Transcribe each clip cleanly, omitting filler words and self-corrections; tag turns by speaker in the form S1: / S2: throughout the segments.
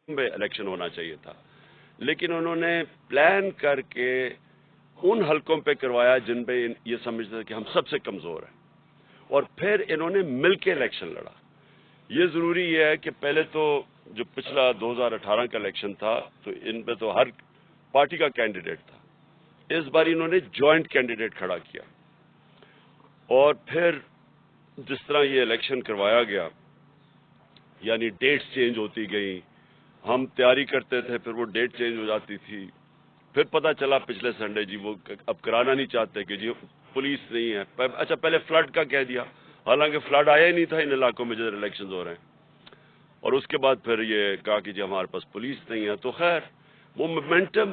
S1: میں الیکشن ہونا چاہیے تھا، لیکن انہوں نے پلان کر کے ان حلقوں پہ کروایا جن پہ یہ سمجھتے تھے کہ ہم سب سے کمزور ہیں، اور پھر انہوں نے مل کے الیکشن لڑا۔ یہ ضروری یہ ہے کہ پہلے تو جو پچھلا 2018 کا الیکشن تھا تو ان پہ تو ہر پارٹی کا کینڈیڈیٹ تھا، اس بار انہوں نے جوائنٹ کینڈیڈیٹ کھڑا کیا، اور پھر جس طرح یہ الیکشن کروایا گیا، یعنی ڈیٹس چینج ہوتی گئیں، ہم تیاری کرتے تھے پھر وہ ڈیٹ چینج ہو جاتی تھی، پھر پتہ چلا پچھلے سنڈے جی وہ اب کرانا نہیں چاہتے کہ جی پولیس نہیں ہے۔ اچھا پہلے فلڈ کا کہہ دیا، حالانکہ فلڈ آیا ہی نہیں تھا ان علاقوں میں جدھر الیکشنز ہو رہے ہیں، اور اس کے بعد پھر یہ کہا کہ جی ہمارے پاس پولیس نہیں ہے۔ تو خیر وہ مومنٹم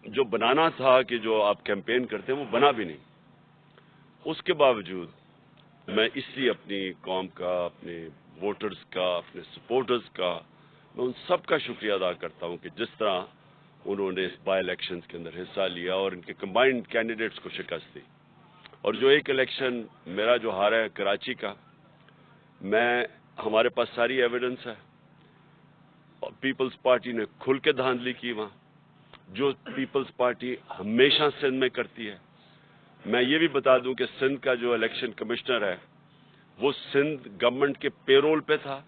S1: جو بنانا تھا کہ جو آپ کیمپین کرتے ہیں وہ بنا بھی نہیں۔ اس کے باوجود میں اس لیے اپنی قوم کا، اپنے ووٹرز کا، اپنے سپورٹرز کا، میں ان سب کا شکریہ ادا کرتا ہوں کہ جس طرح انہوں نے اس بائی الیکشنز کے اندر حصہ لیا اور ان کے کمبائنڈ کینڈیڈیٹس کو شکست دی۔ اور جو ایک الیکشن میرا جو ہارا ہے کراچی کا، ہمارے پاس ساری ایویڈنس ہے، اور پیپلز پارٹی نے کھل کے دھاندلی کی وہاں، جو پیپلز پارٹی ہمیشہ سندھ میں کرتی ہے۔ میں یہ بھی بتا دوں کہ سندھ کا جو الیکشن کمشنر ہے وہ سندھ گورنمنٹ کے پے رول پہ تھا،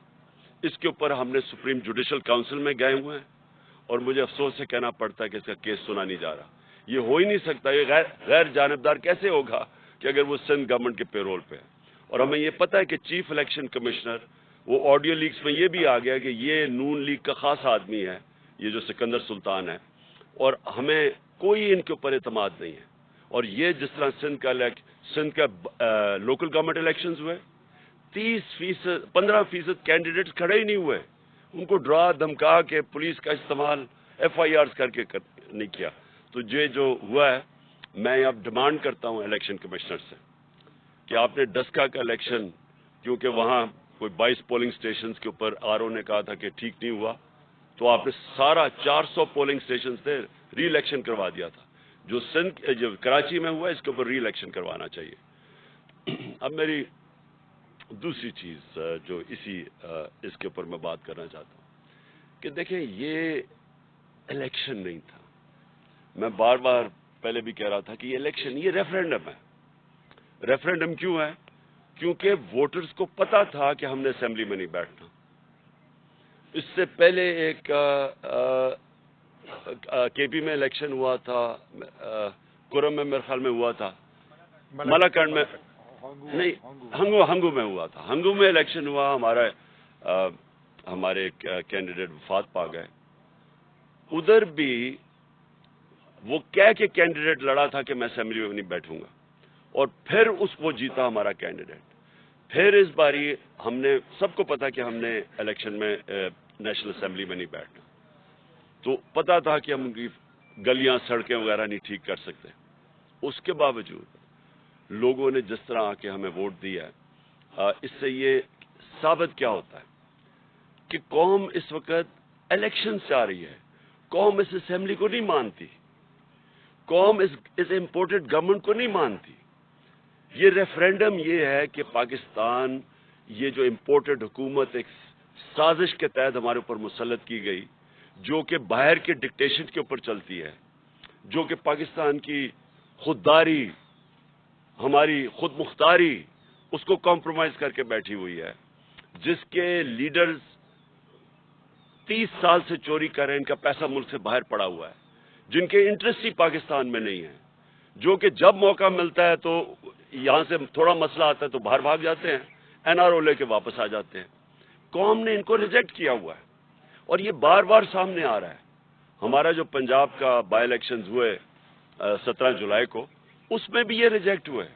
S1: اس کے اوپر ہم نے سپریم جوڈیشل کاؤنسل میں گئے ہوئے ہیں، اور مجھے افسوس سے کہنا پڑتا ہے کہ اس کا کیس سنا نہیں جا رہا۔ یہ ہو ہی نہیں سکتا، یہ غیر جانبدار کیسے ہوگا کہ اگر وہ سندھ گورنمنٹ کے پے رول پہ ہے۔ اور ہمیں یہ پتہ ہے کہ چیف الیکشن کمشنر، وہ آڈیو لیکس میں یہ بھی آ گیا کہ یہ نون لیگ کا خاص آدمی ہے، یہ جو سکندر سلطان ہے، اور ہمیں کوئی ان کے اوپر اعتماد نہیں ہے۔ اور یہ جس طرح سندھ کا لوکل گورنمنٹ الیکشنز ہوئے، 15% کینڈیڈیٹس کھڑے ہی نہیں ہوئے، ان کو ڈرا دھمکا کے پولیس کا استعمال FIRs کر کے نہیں کیا۔ تو یہ جو ہوا ہے، میں اب ڈیمانڈ کرتا ہوں الیکشن کمشنر سے کہ آپ نے ڈسکا کا الیکشن، کیونکہ وہاں کوئی 22 پولنگ سٹیشنز کے اوپر RO نے کہا تھا کہ ٹھیک نہیں ہوا، تو آپ نے سارا 400 پولنگ سٹیشنز تھے ری الیکشن کروا دیا تھا۔ جو کراچی میں ہوا ہے اس کے اوپر ری الیکشن کروانا چاہیے۔ اب میری دوسری چیز جو اس کے اوپر میں بات کرنا چاہتا ہوں کہ دیکھیں یہ الیکشن نہیں تھا، میں بار بار پہلے بھی کہہ رہا تھا کہ یہ الیکشن، یہ ریفرینڈم ہے۔ ریفرینڈم کیوں ہے؟ کیونکہ ووٹرز کو پتا تھا کہ ہم نے اسمبلی میں نہیں بیٹھنا۔ اس سے پہلے ایک KP میں الیکشن ہوا تھا، کرم میں میرے خیال میں ہوا تھا، ملاکنڈ میں نہیں، ہنگو میں ہوا تھا۔ ہنگو میں الیکشن ہوا، ہمارے کینڈیڈیٹ وفات پا گئے۔ ادھر بھی وہ کہہ کے کینڈیڈیٹ لڑا تھا کہ میں اسمبلی میں نہیں بیٹھوں گا، اور پھر وہ جیتا ہمارا کینڈیڈیٹ۔ پھر اس باری ہم نے سب کو پتا کہ ہم نے الیکشن میں نیشنل اسمبلی میں نہیں بیٹھنا، تو پتا تھا کہ ہم ان کی گلیاں سڑکیں وغیرہ نہیں ٹھیک کر سکتے۔ اس کے باوجود لوگوں نے جس طرح آ کے ہمیں ووٹ دیا ہے، اس سے یہ ثابت کیا ہوتا ہے کہ قوم اس وقت الیکشن سے آ رہی ہے، قوم اس اسمبلی کو نہیں مانتی، قوم اس امپورٹڈ گورنمنٹ کو نہیں مانتی۔ یہ ریفرینڈم یہ ہے کہ پاکستان، یہ جو امپورٹڈ حکومت ایک سازش کے تحت ہمارے اوپر مسلط کی گئی، جو کہ باہر کے ڈکٹیشن کے اوپر چلتی ہے، جو کہ پاکستان کی خودداری، ہماری خود مختاری، اس کو کمپرومائز کر کے بیٹھی ہوئی ہے، جس کے لیڈرز 30 سال سے چوری کر رہے ہیں، ان کا پیسہ ملک سے باہر پڑا ہوا ہے، جن کے انٹرسٹ ہی پاکستان میں نہیں ہے، جو کہ جب موقع ملتا ہے تو یہاں سے تھوڑا مسئلہ آتا ہے تو باہر بھاگ جاتے ہیں، NRO لے کے واپس آ جاتے ہیں۔ قوم نے ان کو ریجیکٹ کیا ہوا ہے، اور یہ بار بار سامنے آ رہا ہے۔ ہمارا جو پنجاب کا بائی الیکشنز ہوئے 17 جولائی کو، اس میں بھی یہ ریجیکٹ ہوئے،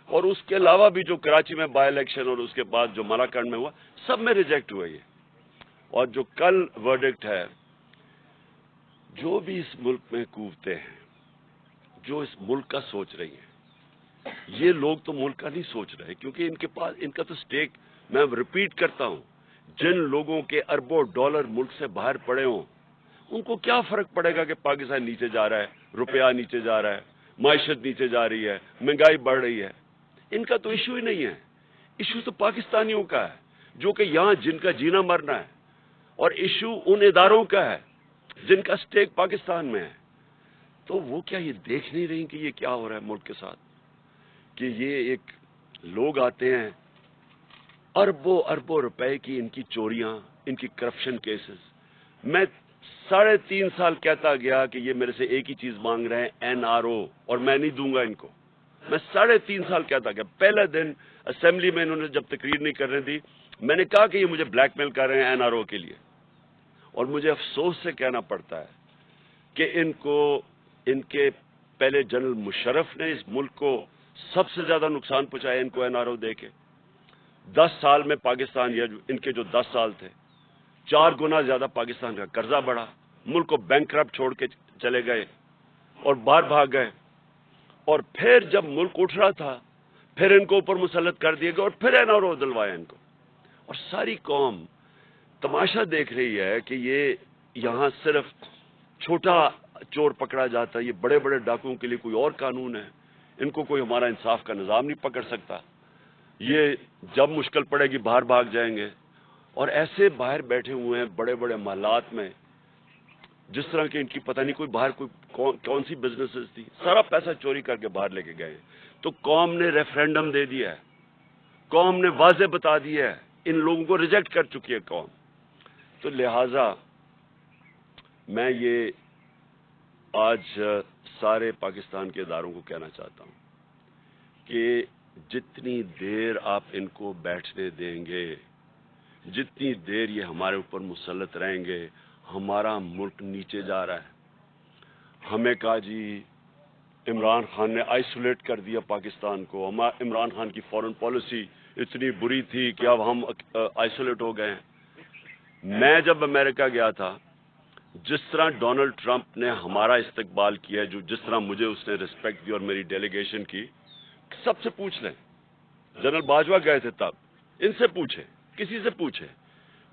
S1: اور اس کے علاوہ بھی جو کراچی میں بائی الیکشن اور اس کے بعد جو ملاکنڈ میں ہوا، سب میں ریجیکٹ ہوئے یہ۔ اور جو کل ورڈکٹ ہے، جو بھی اس ملک میں قوتیں ہیں، جو اس ملک کا سوچ رہی ہیں، یہ لوگ تو ملک کا نہیں سوچ رہے، کیونکہ ان کے پاس ان کا تو سٹیک، میں ریپیٹ کرتا ہوں، جن لوگوں کے اربوں ڈالر ملک سے باہر پڑے ہوں، ان کو کیا فرق پڑے گا کہ پاکستان نیچے جا رہا ہے، روپیہ نیچے جا رہا ہے، معیشت نیچے جا رہی ہے، مہنگائی بڑھ رہی ہے؟ ان کا تو ایشو ہی نہیں ہے، ایشو تو پاکستانیوں کا ہے، جو کہ یہاں جن کا جینا مرنا ہے۔ اور ایشو ان اداروں کا ہے جن کا سٹیک پاکستان میں ہے. تو وہ کیا یہ دیکھ نہیں رہی کہ یہ کیا ہو رہا ہے ملک کے ساتھ؟ کہ یہ ایک لوگ آتے ہیں، اربوں اربوں روپے کی ان کی چوریاں، ان کی کرپشن کیسز. میں 3.5 سال کہتا گیا کہ یہ میرے سے ایک ہی چیز مانگ رہے ہیں، NRO، اور میں نہیں دوں گا ان کو. میں 3.5 سال کہتا گیا. پہلے دن اسمبلی میں انہوں نے جب تقریر نہیں کرنے دی، میں نے کہا کہ یہ مجھے بلیک میل کر رہے ہیں NRO کے لیے. اور مجھے افسوس سے کہنا پڑتا ہے کہ ان کے پہلے جنرل مشرف نے اس ملک کو سب سے زیادہ نقصان پہنچایا ان کو NRO دے کے. 10 سال میں پاکستان، یا ان کے جو 10 سال تھے، 4 گنا زیادہ پاکستان کا قرضہ بڑھا، ملک کو بینکرپٹ چھوڑ کے چلے گئے اور باہر بھاگ گئے. اور پھر جب ملک اٹھ رہا تھا پھر ان کو اوپر مسلط کر دیے گئے اور پھر NRO دلوایا ان کو. اور ساری قوم تماشا دیکھ رہی ہے کہ یہ یہاں صرف چھوٹا چور پکڑا جاتا ہے، یہ بڑے بڑے ڈاکوؤں کے لیے کوئی اور قانون ہے، ان کو کوئی ہمارا انصاف کا نظام نہیں پکڑ سکتا. یہ جب مشکل پڑے گی باہر بھاگ جائیں گے. اور ایسے باہر بیٹھے ہوئے ہیں بڑے بڑے محلات میں، جس طرح کہ ان کی پتہ نہیں کوئی باہر کون سی بزنسز تھی، سارا پیسہ چوری کر کے باہر لے کے گئے. تو قوم نے ریفرینڈم دے دیا ہے، قوم نے واضح بتا دیا ہے، ان لوگوں کو ریجیکٹ کر چکی ہے قوم. تو لہٰذا میں یہ آج سارے پاکستان کے اداروں کو کہنا چاہتا ہوں کہ جتنی دیر آپ ان کو بیٹھنے دیں گے، جتنی دیر یہ ہمارے اوپر مسلط رہیں گے، ہمارا ملک نیچے جا رہا ہے. ہمیں کہا جی عمران خان نے آئسولیٹ کر دیا پاکستان کو، عمران خان کی فورن پالیسی اتنی بری تھی کہ اب ہم آئسولیٹ ہو گئے ہیں. میں جب امریکہ گیا تھا، جس طرح ڈونلڈ ٹرمپ نے ہمارا استقبال کیا، جس طرح مجھے اس نے رسپیکٹ دی اور میری ڈیلیگیشن کی، سب سے پوچھ لیں. جنرل باجوہ گئے تھے تب، ان سے پوچھیں، کسی سے پوچھیں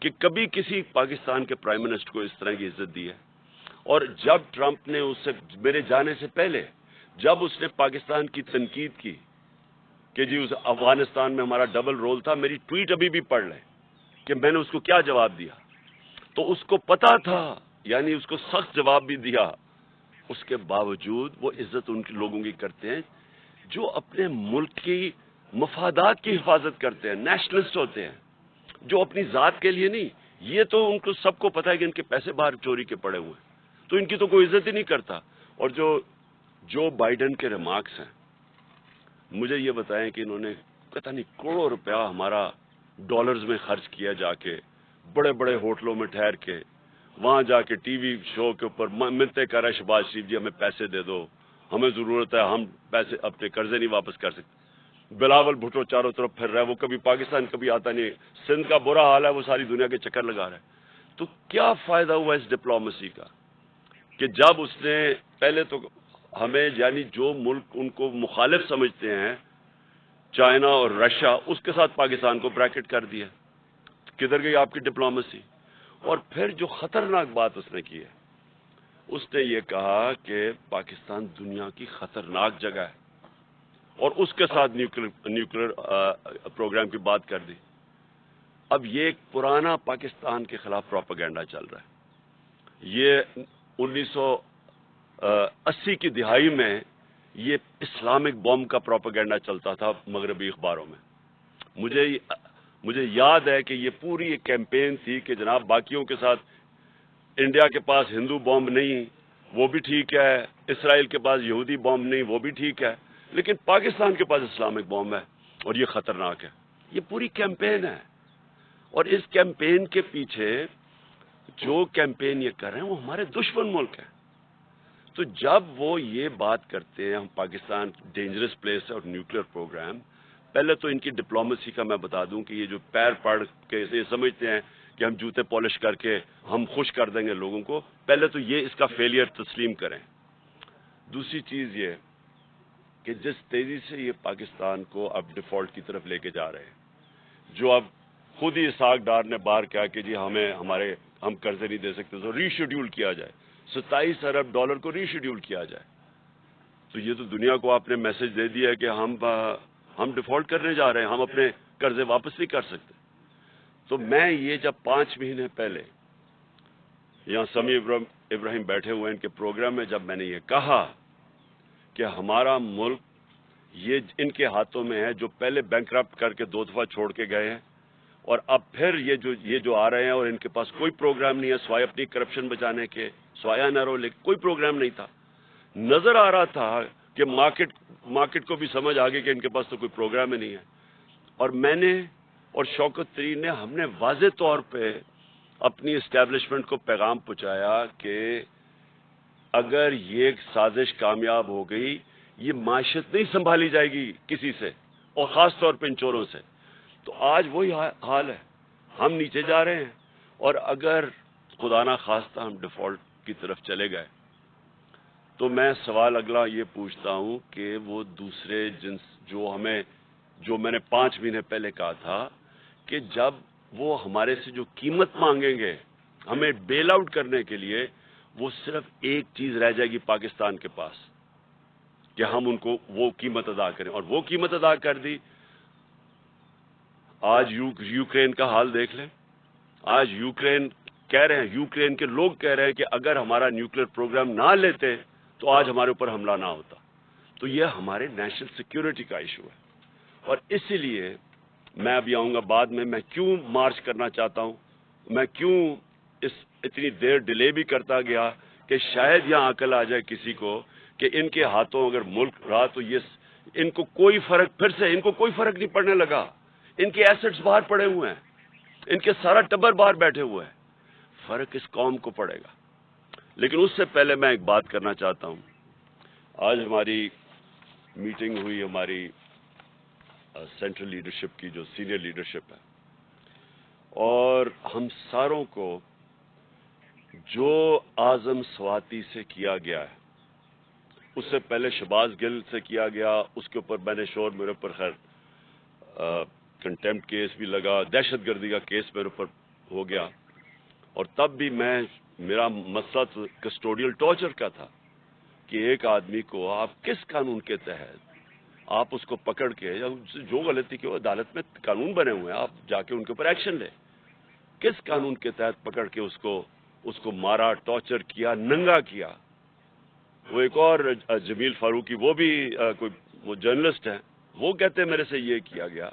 S1: کہ کبھی کسی پاکستان کے پرائم منسٹر کو اس طرح کی عزت دی ہے. اور جب ٹرمپ نے اس سے، میرے جانے سے پہلے جب اس نے پاکستان کی تنقید کی کہ جی اس افغانستان میں ہمارا ڈبل رول تھا، میری ٹویٹ ابھی بھی پڑھ لیں کہ میں نے اس کو کیا جواب دیا. تو اس کو پتا تھا، یعنی اس کو سخت جواب بھی دیا. اس کے باوجود وہ عزت ان کے لوگوں کی کرتے ہیں جو اپنے ملک کی مفادات کی حفاظت کرتے ہیں، نیشنلسٹ ہوتے ہیں، جو اپنی ذات کے لیے نہیں. یہ تو ان کو سب کو پتا ہے کہ ان کے پیسے باہر چوری کے پڑے ہوئے ہیں، تو ان کی تو کوئی عزت ہی نہیں کرتا. اور جو بائیڈن کے ریمارکس ہیں، مجھے یہ بتائیں کہ انہوں نے پتہ نہیں کروڑوں روپیہ ہمارا ڈالرز میں خرچ کیا، جا کے بڑے بڑے ہوٹلوں میں ٹھہر کے، وہاں جا کے ٹی وی شو کے اوپر منتیں کر رہے شہباز شریف جی ہمیں پیسے دے دو، ہمیں ضرورت ہے، ہم پیسے اپنے قرضے نہیں واپس کر سکتے. بلاول بھٹو چاروں طرف پھر رہا ہے، وہ کبھی پاکستان کبھی آتا نہیں. سندھ کا برا حال ہے، وہ ساری دنیا کے چکر لگا رہا ہے. تو کیا فائدہ ہوا اس ڈپلومیسی کا کہ جب اس نے پہلے تو ہمیں، یعنی جو ملک ان کو مخالف سمجھتے ہیں، چائنا اور رشیا، اس کے ساتھ پاکستان کو بریکٹ کر دیا. کدھر گئی آپ کی ڈپلومیسی؟ اور پھر جو خطرناک بات اس نے کی ہے، اس نے یہ کہا کہ پاکستان دنیا کی خطرناک جگہ ہے، اور اس کے ساتھ نیوکلیر پروگرام کی بات کر دی. اب یہ ایک پرانا پاکستان کے خلاف پروپیگنڈا چل رہا ہے. یہ 1980 کی دہائی میں یہ اسلامک بوم کا پروپیگنڈا چلتا تھا مغربی اخباروں میں. مجھے یاد ہے کہ یہ پوری ایک کیمپین تھی کہ جناب باقیوں کے ساتھ انڈیا کے پاس ہندو بوم نہیں، وہ بھی ٹھیک ہے، اسرائیل کے پاس یہودی بوم نہیں، وہ بھی ٹھیک ہے، لیکن پاکستان کے پاس اسلامک بوم ہے اور یہ خطرناک ہے. یہ پوری کیمپین ہے. اور اس کیمپین کے پیچھے جو کیمپین یہ کر رہے ہیں وہ ہمارے دشمن ملک ہیں. تو جب وہ یہ بات کرتے ہیں ہم پاکستان ڈینجرس پلیس ہے اور نیوکلیر پروگرام، پہلے تو ان کی ڈپلومیسی کا میں بتا دوں کہ یہ جو پیر پڑ کے یہ سمجھتے ہیں کہ ہم جوتے پالش کر کے ہم خوش کر دیں گے لوگوں کو، پہلے تو یہ اس کا فیلئر تسلیم کریں. دوسری چیز یہ کہ جس تیزی سے یہ پاکستان کو اب ڈیفالٹ کی طرف لے کے جا رہے ہیں، جو اب خود ہی اسحاق ڈار نے باہر کہا کہ جی ہم قرضے نہیں دے سکتے، تو ری شیڈیول کیا جائے، 27 ارب ڈالر کو ری شیڈیول کیا جائے. تو یہ تو دنیا کو آپ نے میسج دے دیا کہ ہم ڈیفالٹ کرنے جا رہے ہیں، ہم اپنے قرضے واپس نہیں کر سکتے. تو میں یہ جب 5 مہینے پہلے یہاں سمیع ابراہیم بیٹھے ہوئے ہیں، ان کے پروگرام میں جب میں نے یہ کہا کہ ہمارا ملک یہ ان کے ہاتھوں میں ہے، جو پہلے بینکرپٹ کر کے 2 دفعہ چھوڑ کے گئے ہیں، اور اب پھر یہ جو آ رہے ہیں اور ان کے پاس کوئی پروگرام نہیں ہے سوائے اپنی کرپشن بچانے کے، سوائے نہ رولے، کوئی پروگرام نہیں تھا. نظر آ رہا تھا کہ مارکیٹ کو بھی سمجھ آ گئی کہ ان کے پاس تو کوئی پروگرام ہی نہیں ہے. اور میں نے اور شوکت ترین نے ہم نے واضح طور پہ اپنی اسٹیبلشمنٹ کو پیغام پہنچایا کہ اگر یہ سازش کامیاب ہو گئی، یہ معیشت نہیں سنبھالی جائے گی کسی سے، اور خاص طور پہ ان چوروں سے. تو آج وہی حال ہے، ہم نیچے جا رہے ہیں، اور اگر خدا نہ خواستہ ہم ڈیفالٹ کی طرف چلے گئے تو میں سوال اگلا یہ پوچھتا ہوں کہ وہ دوسرے جنس جو میں نے 5 مہینے پہلے کہا تھا کہ جب وہ ہمارے سے جو قیمت مانگیں گے ہمیں بیل آؤٹ کرنے کے لیے، وہ صرف ایک چیز رہ جائے گی پاکستان کے پاس کہ ہم ان کو وہ قیمت ادا کریں، اور وہ قیمت ادا کر دی. آج یوکرین کا حال دیکھ لیں. آج یوکرین کہہ رہے ہیں، یوکرین کے لوگ کہہ رہے ہیں کہ اگر ہمارا نیوکلیر پروگرام نہ لیتے تو آج ہمارے اوپر حملہ نہ ہوتا. تو یہ ہمارے نیشنل سیکیورٹی کا ایشو ہے، اور اسی لیے میں ابھی آؤں گا بعد میں کیوں مارچ کرنا چاہتا ہوں، میں کیوں اتنی دیر ڈیلے بھی کرتا گیا کہ شاید یہاں عقل آ جائے کسی کو کہ ان کے ہاتھوں اگر ملک رہا تو ان کو کوئی فرق نہیں پڑنے لگا. ان کے ایسٹس باہر پڑے ہوئے ہیں، ان کے سارا ٹبر باہر بیٹھے ہوئے ہیں، فرق اس قوم کو پڑے گا. لیکن اس سے پہلے میں ایک بات کرنا چاہتا ہوں. آج ہماری میٹنگ ہوئی، ہماری سینٹرل لیڈرشپ کی جو سینئر لیڈرشپ ہے، اور ہم ساروں کو جو اعظم سواتی سے کیا گیا ہے، اس سے پہلے شہباز گل سے کیا گیا، اس کے اوپر میں نے شور میرے اوپر خیر کنٹمپٹ کیس بھی لگا، دہشت گردی کا کیس میرے اوپر ہو گیا، اور تب بھی میرا مسئلہ تو کسٹوڈیل ٹارچر کا تھا کہ ایک آدمی کو آپ کس قانون کے تحت آپ اس کو پکڑ کے، یا جو غلطی کی عدالت میں قانون بنے ہوئے ہیں، آپ جا کے ان کے اوپر ایکشن لیں. کس قانون کے تحت پکڑ کے اس کو مارا، ٹارچر کیا، ننگا کیا. وہ ایک اور جمیل فاروقی، وہ بھی وہ جرنلسٹ ہیں، وہ کہتے ہیں میرے سے یہ کیا گیا.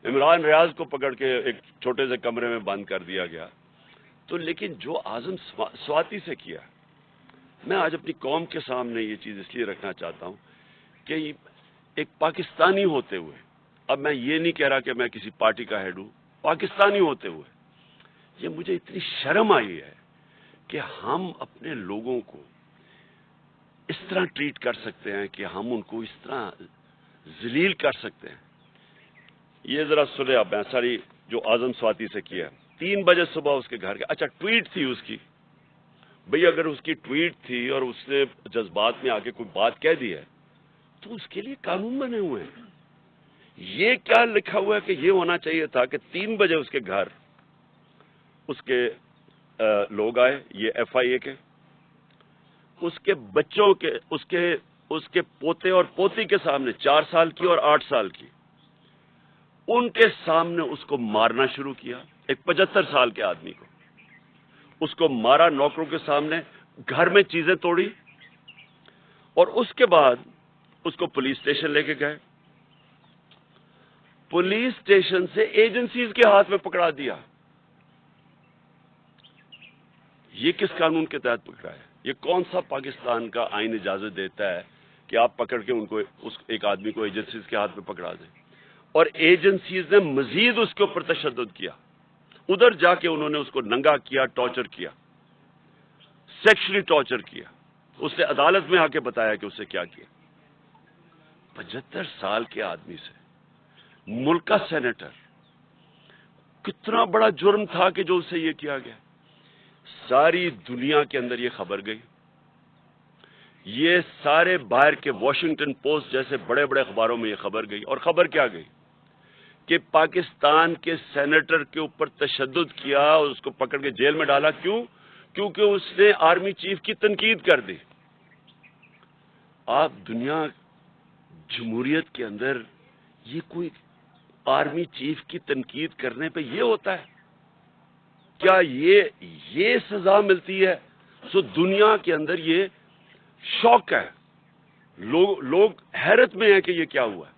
S1: عمران ریاض کو پکڑ کے ایک چھوٹے سے کمرے میں بند کر دیا گیا. تو لیکن جو اعظم سواتی سے کیا، میں آج اپنی قوم کے سامنے یہ چیز اس لیے رکھنا چاہتا ہوں کہ ایک پاکستانی ہوتے ہوئے، اب میں یہ نہیں کہہ رہا کہ میں کسی پارٹی کا ہیڈ ہوں، پاکستانی ہوتے ہوئے یہ مجھے اتنی شرم آئی ہے کہ ہم اپنے لوگوں کو اس طرح ٹریٹ کر سکتے ہیں، کہ ہم ان کو اس طرح ذلیل کر سکتے ہیں. یہ ذرا سنیں آپ، میں ساری جو اعظم سواتی سے کیا 3 بجے صبح اس کے گھر کے، اچھا ٹویٹ تھی اس کی، بھئی اگر اس کی ٹویٹ تھی اور اس نے جذبات میں آ کے کوئی بات کہہ دی ہے تو اس کے لیے قانون بنے ہوئے ہیں. یہ کیا لکھا ہوا ہے کہ یہ ہونا چاہیے تھا کہ 3 بجے اس کے گھر اس کے لوگ آئے، یہ ایف آئی اے کے، اس کے بچوں کے، اس کے پوتے اور پوتی کے سامنے 4 سال کی اور 8 سال کی، ان کے سامنے اس کو مارنا شروع کیا. ایک 75 سال کے آدمی کو اس کو مارا، نوکروں کے سامنے، گھر میں چیزیں توڑی، اور اس کے بعد اس کو پولیس اسٹیشن لے کے گئے. پولیس اسٹیشن سے ایجنسیز کے ہاتھ میں پکڑا دیا. یہ کس قانون کے تحت پکڑا ہے؟ یہ کون سا پاکستان کا آئین اجازت دیتا ہے کہ آپ پکڑ کے ان کو ایک آدمی کو ایجنسیز کے ہاتھ میں پکڑا دیں؟ اور ایجنسیز نے مزید اس کے اوپر تشدد کیا. ادھر جا کے انہوں نے اس کو ننگا کیا، ٹارچر کیا، سیکشلی ٹارچر کیا. اس نے عدالت میں آ کے بتایا کہ اس سے کیا کیا. 75 سال کے آدمی سے، ملک کا سینیٹر، کتنا بڑا جرم تھا کہ جو اس سے یہ کیا گیا. ساری دنیا کے اندر یہ خبر گئی. یہ سارے باہر کے واشنگٹن پوسٹ جیسے بڑے بڑے اخباروں میں یہ خبر گئی. اور خبر کیا گئی کہ پاکستان کے سینیٹر کے اوپر تشدد کیا اور اس کو پکڑ کے جیل میں ڈالا. کیوں؟ کیونکہ اس نے آرمی چیف کی تنقید کر دی. آپ دنیا جمہوریت کے اندر یہ کوئی آرمی چیف کی تنقید کرنے پہ یہ ہوتا ہے؟ کیا یہ سزا ملتی ہے؟ سو دنیا کے اندر یہ شوق ہے، لوگ حیرت میں ہیں کہ یہ کیا ہوا ہے.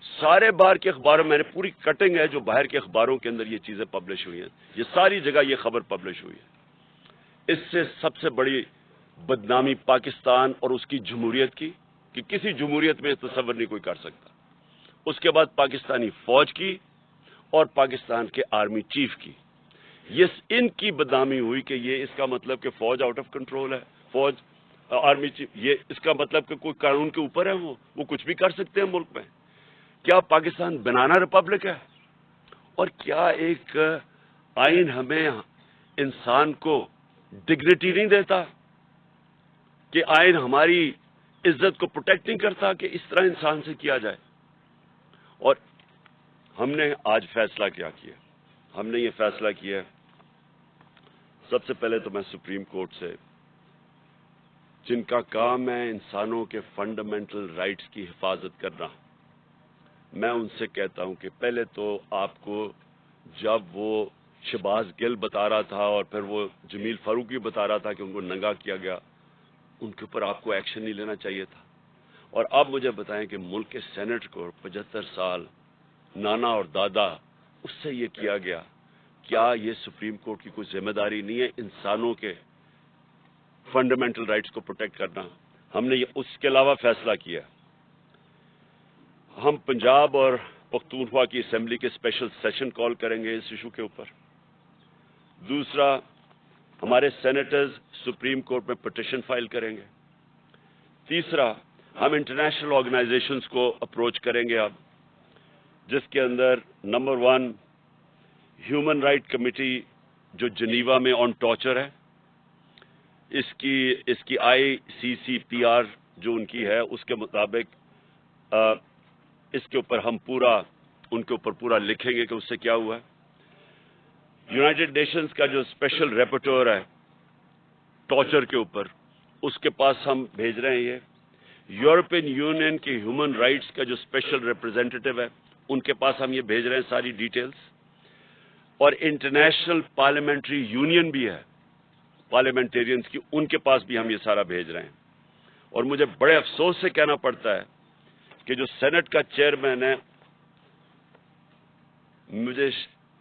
S1: سارے باہر کے اخباروں میں نے پوری کٹنگ ہے جو باہر کے اخباروں کے اندر یہ چیزیں پبلش ہوئی ہیں، یہ ساری جگہ یہ خبر پبلش ہوئی ہے. اس سے سب سے بڑی بدنامی پاکستان اور اس کی جمہوریت کی، کہ کسی جمہوریت میں تصور نہیں کوئی کر سکتا. اس کے بعد پاکستانی فوج کی اور پاکستان کے آرمی چیف کی، یہ ان کی بدنامی ہوئی کہ یہ اس کا مطلب کہ فوج آؤٹ آف کنٹرول ہے، فوج آرمی چیف، یہ اس کا مطلب کہ کوئی قانون کے اوپر ہے، وہ کچھ بھی کر سکتے ہیں ملک میں. کیا پاکستان بنانا ریپبلک ہے؟ اور کیا ایک آئین ہمیں انسان کو ڈگنیٹی نہیں دیتا؟ کہ آئین ہماری عزت کو پروٹیکٹ نہیں کرتا کہ اس طرح انسان سے کیا جائے؟ اور ہم نے آج فیصلہ کیا کیا؟ ہم نے یہ فیصلہ کیا، سب سے پہلے تو میں سپریم کورٹ سے، جن کا کام ہے انسانوں کے فنڈامنٹل رائٹس کی حفاظت کرنا، میں ان سے کہتا ہوں کہ پہلے تو آپ کو جب وہ شہباز گل بتا رہا تھا اور پھر وہ جمیل فاروقی بتا رہا تھا کہ ان کو ننگا کیا گیا، ان کے اوپر آپ کو ایکشن نہیں لینا چاہیے تھا. اور آپ مجھے بتائیں کہ ملک کے سینٹ کو 75 سال نانا اور دادا اس سے یہ کیا گیا، کیا یہ سپریم کورٹ کی کوئی ذمہ داری نہیں ہے انسانوں کے فنڈامنٹل رائٹس کو پروٹیکٹ کرنا؟ ہم نے یہ اس کے علاوہ فیصلہ کیا، ہم پنجاب اور پختونخوا کی اسمبلی کے اسپیشل سیشن کال کریں گے اس ایشو کے اوپر. دوسرا، ہمارے سینیٹرز سپریم کورٹ میں پٹیشن فائل کریں گے. تیسرا، ہم انٹرنیشنل آرگنائزیشنز کو اپروچ کریں گے اب، جس کے اندر نمبر 1 ہیومن رائٹ کمیٹی جو جنیوا میں آن ٹارچر ہے، اس کی ICCPR جو ان کی ہے، اس کے مطابق اس کے اوپر ہم ان کے اوپر پورا لکھیں گے کہ اس سے کیا ہوا ہے. یونائٹڈ نیشنز کا جو اسپیشل ریپورٹر ہے ٹارچر کے اوپر، اس کے پاس ہم بھیج رہے ہیں یہ. یورپین یونین کے ہیومن رائٹس کا جو اسپیشل ریپرزینٹیٹو ہے، ان کے پاس ہم یہ بھیج رہے ہیں ساری ڈیٹیلز. اور انٹرنیشنل پارلیمنٹری یونین بھی ہے پارلیمنٹیرینز کی، ان کے پاس بھی ہم یہ سارا بھیج رہے ہیں. اور مجھے بڑے افسوس سے کہنا پڑتا ہے کہ جو سینٹ کا چیئرمین ہے،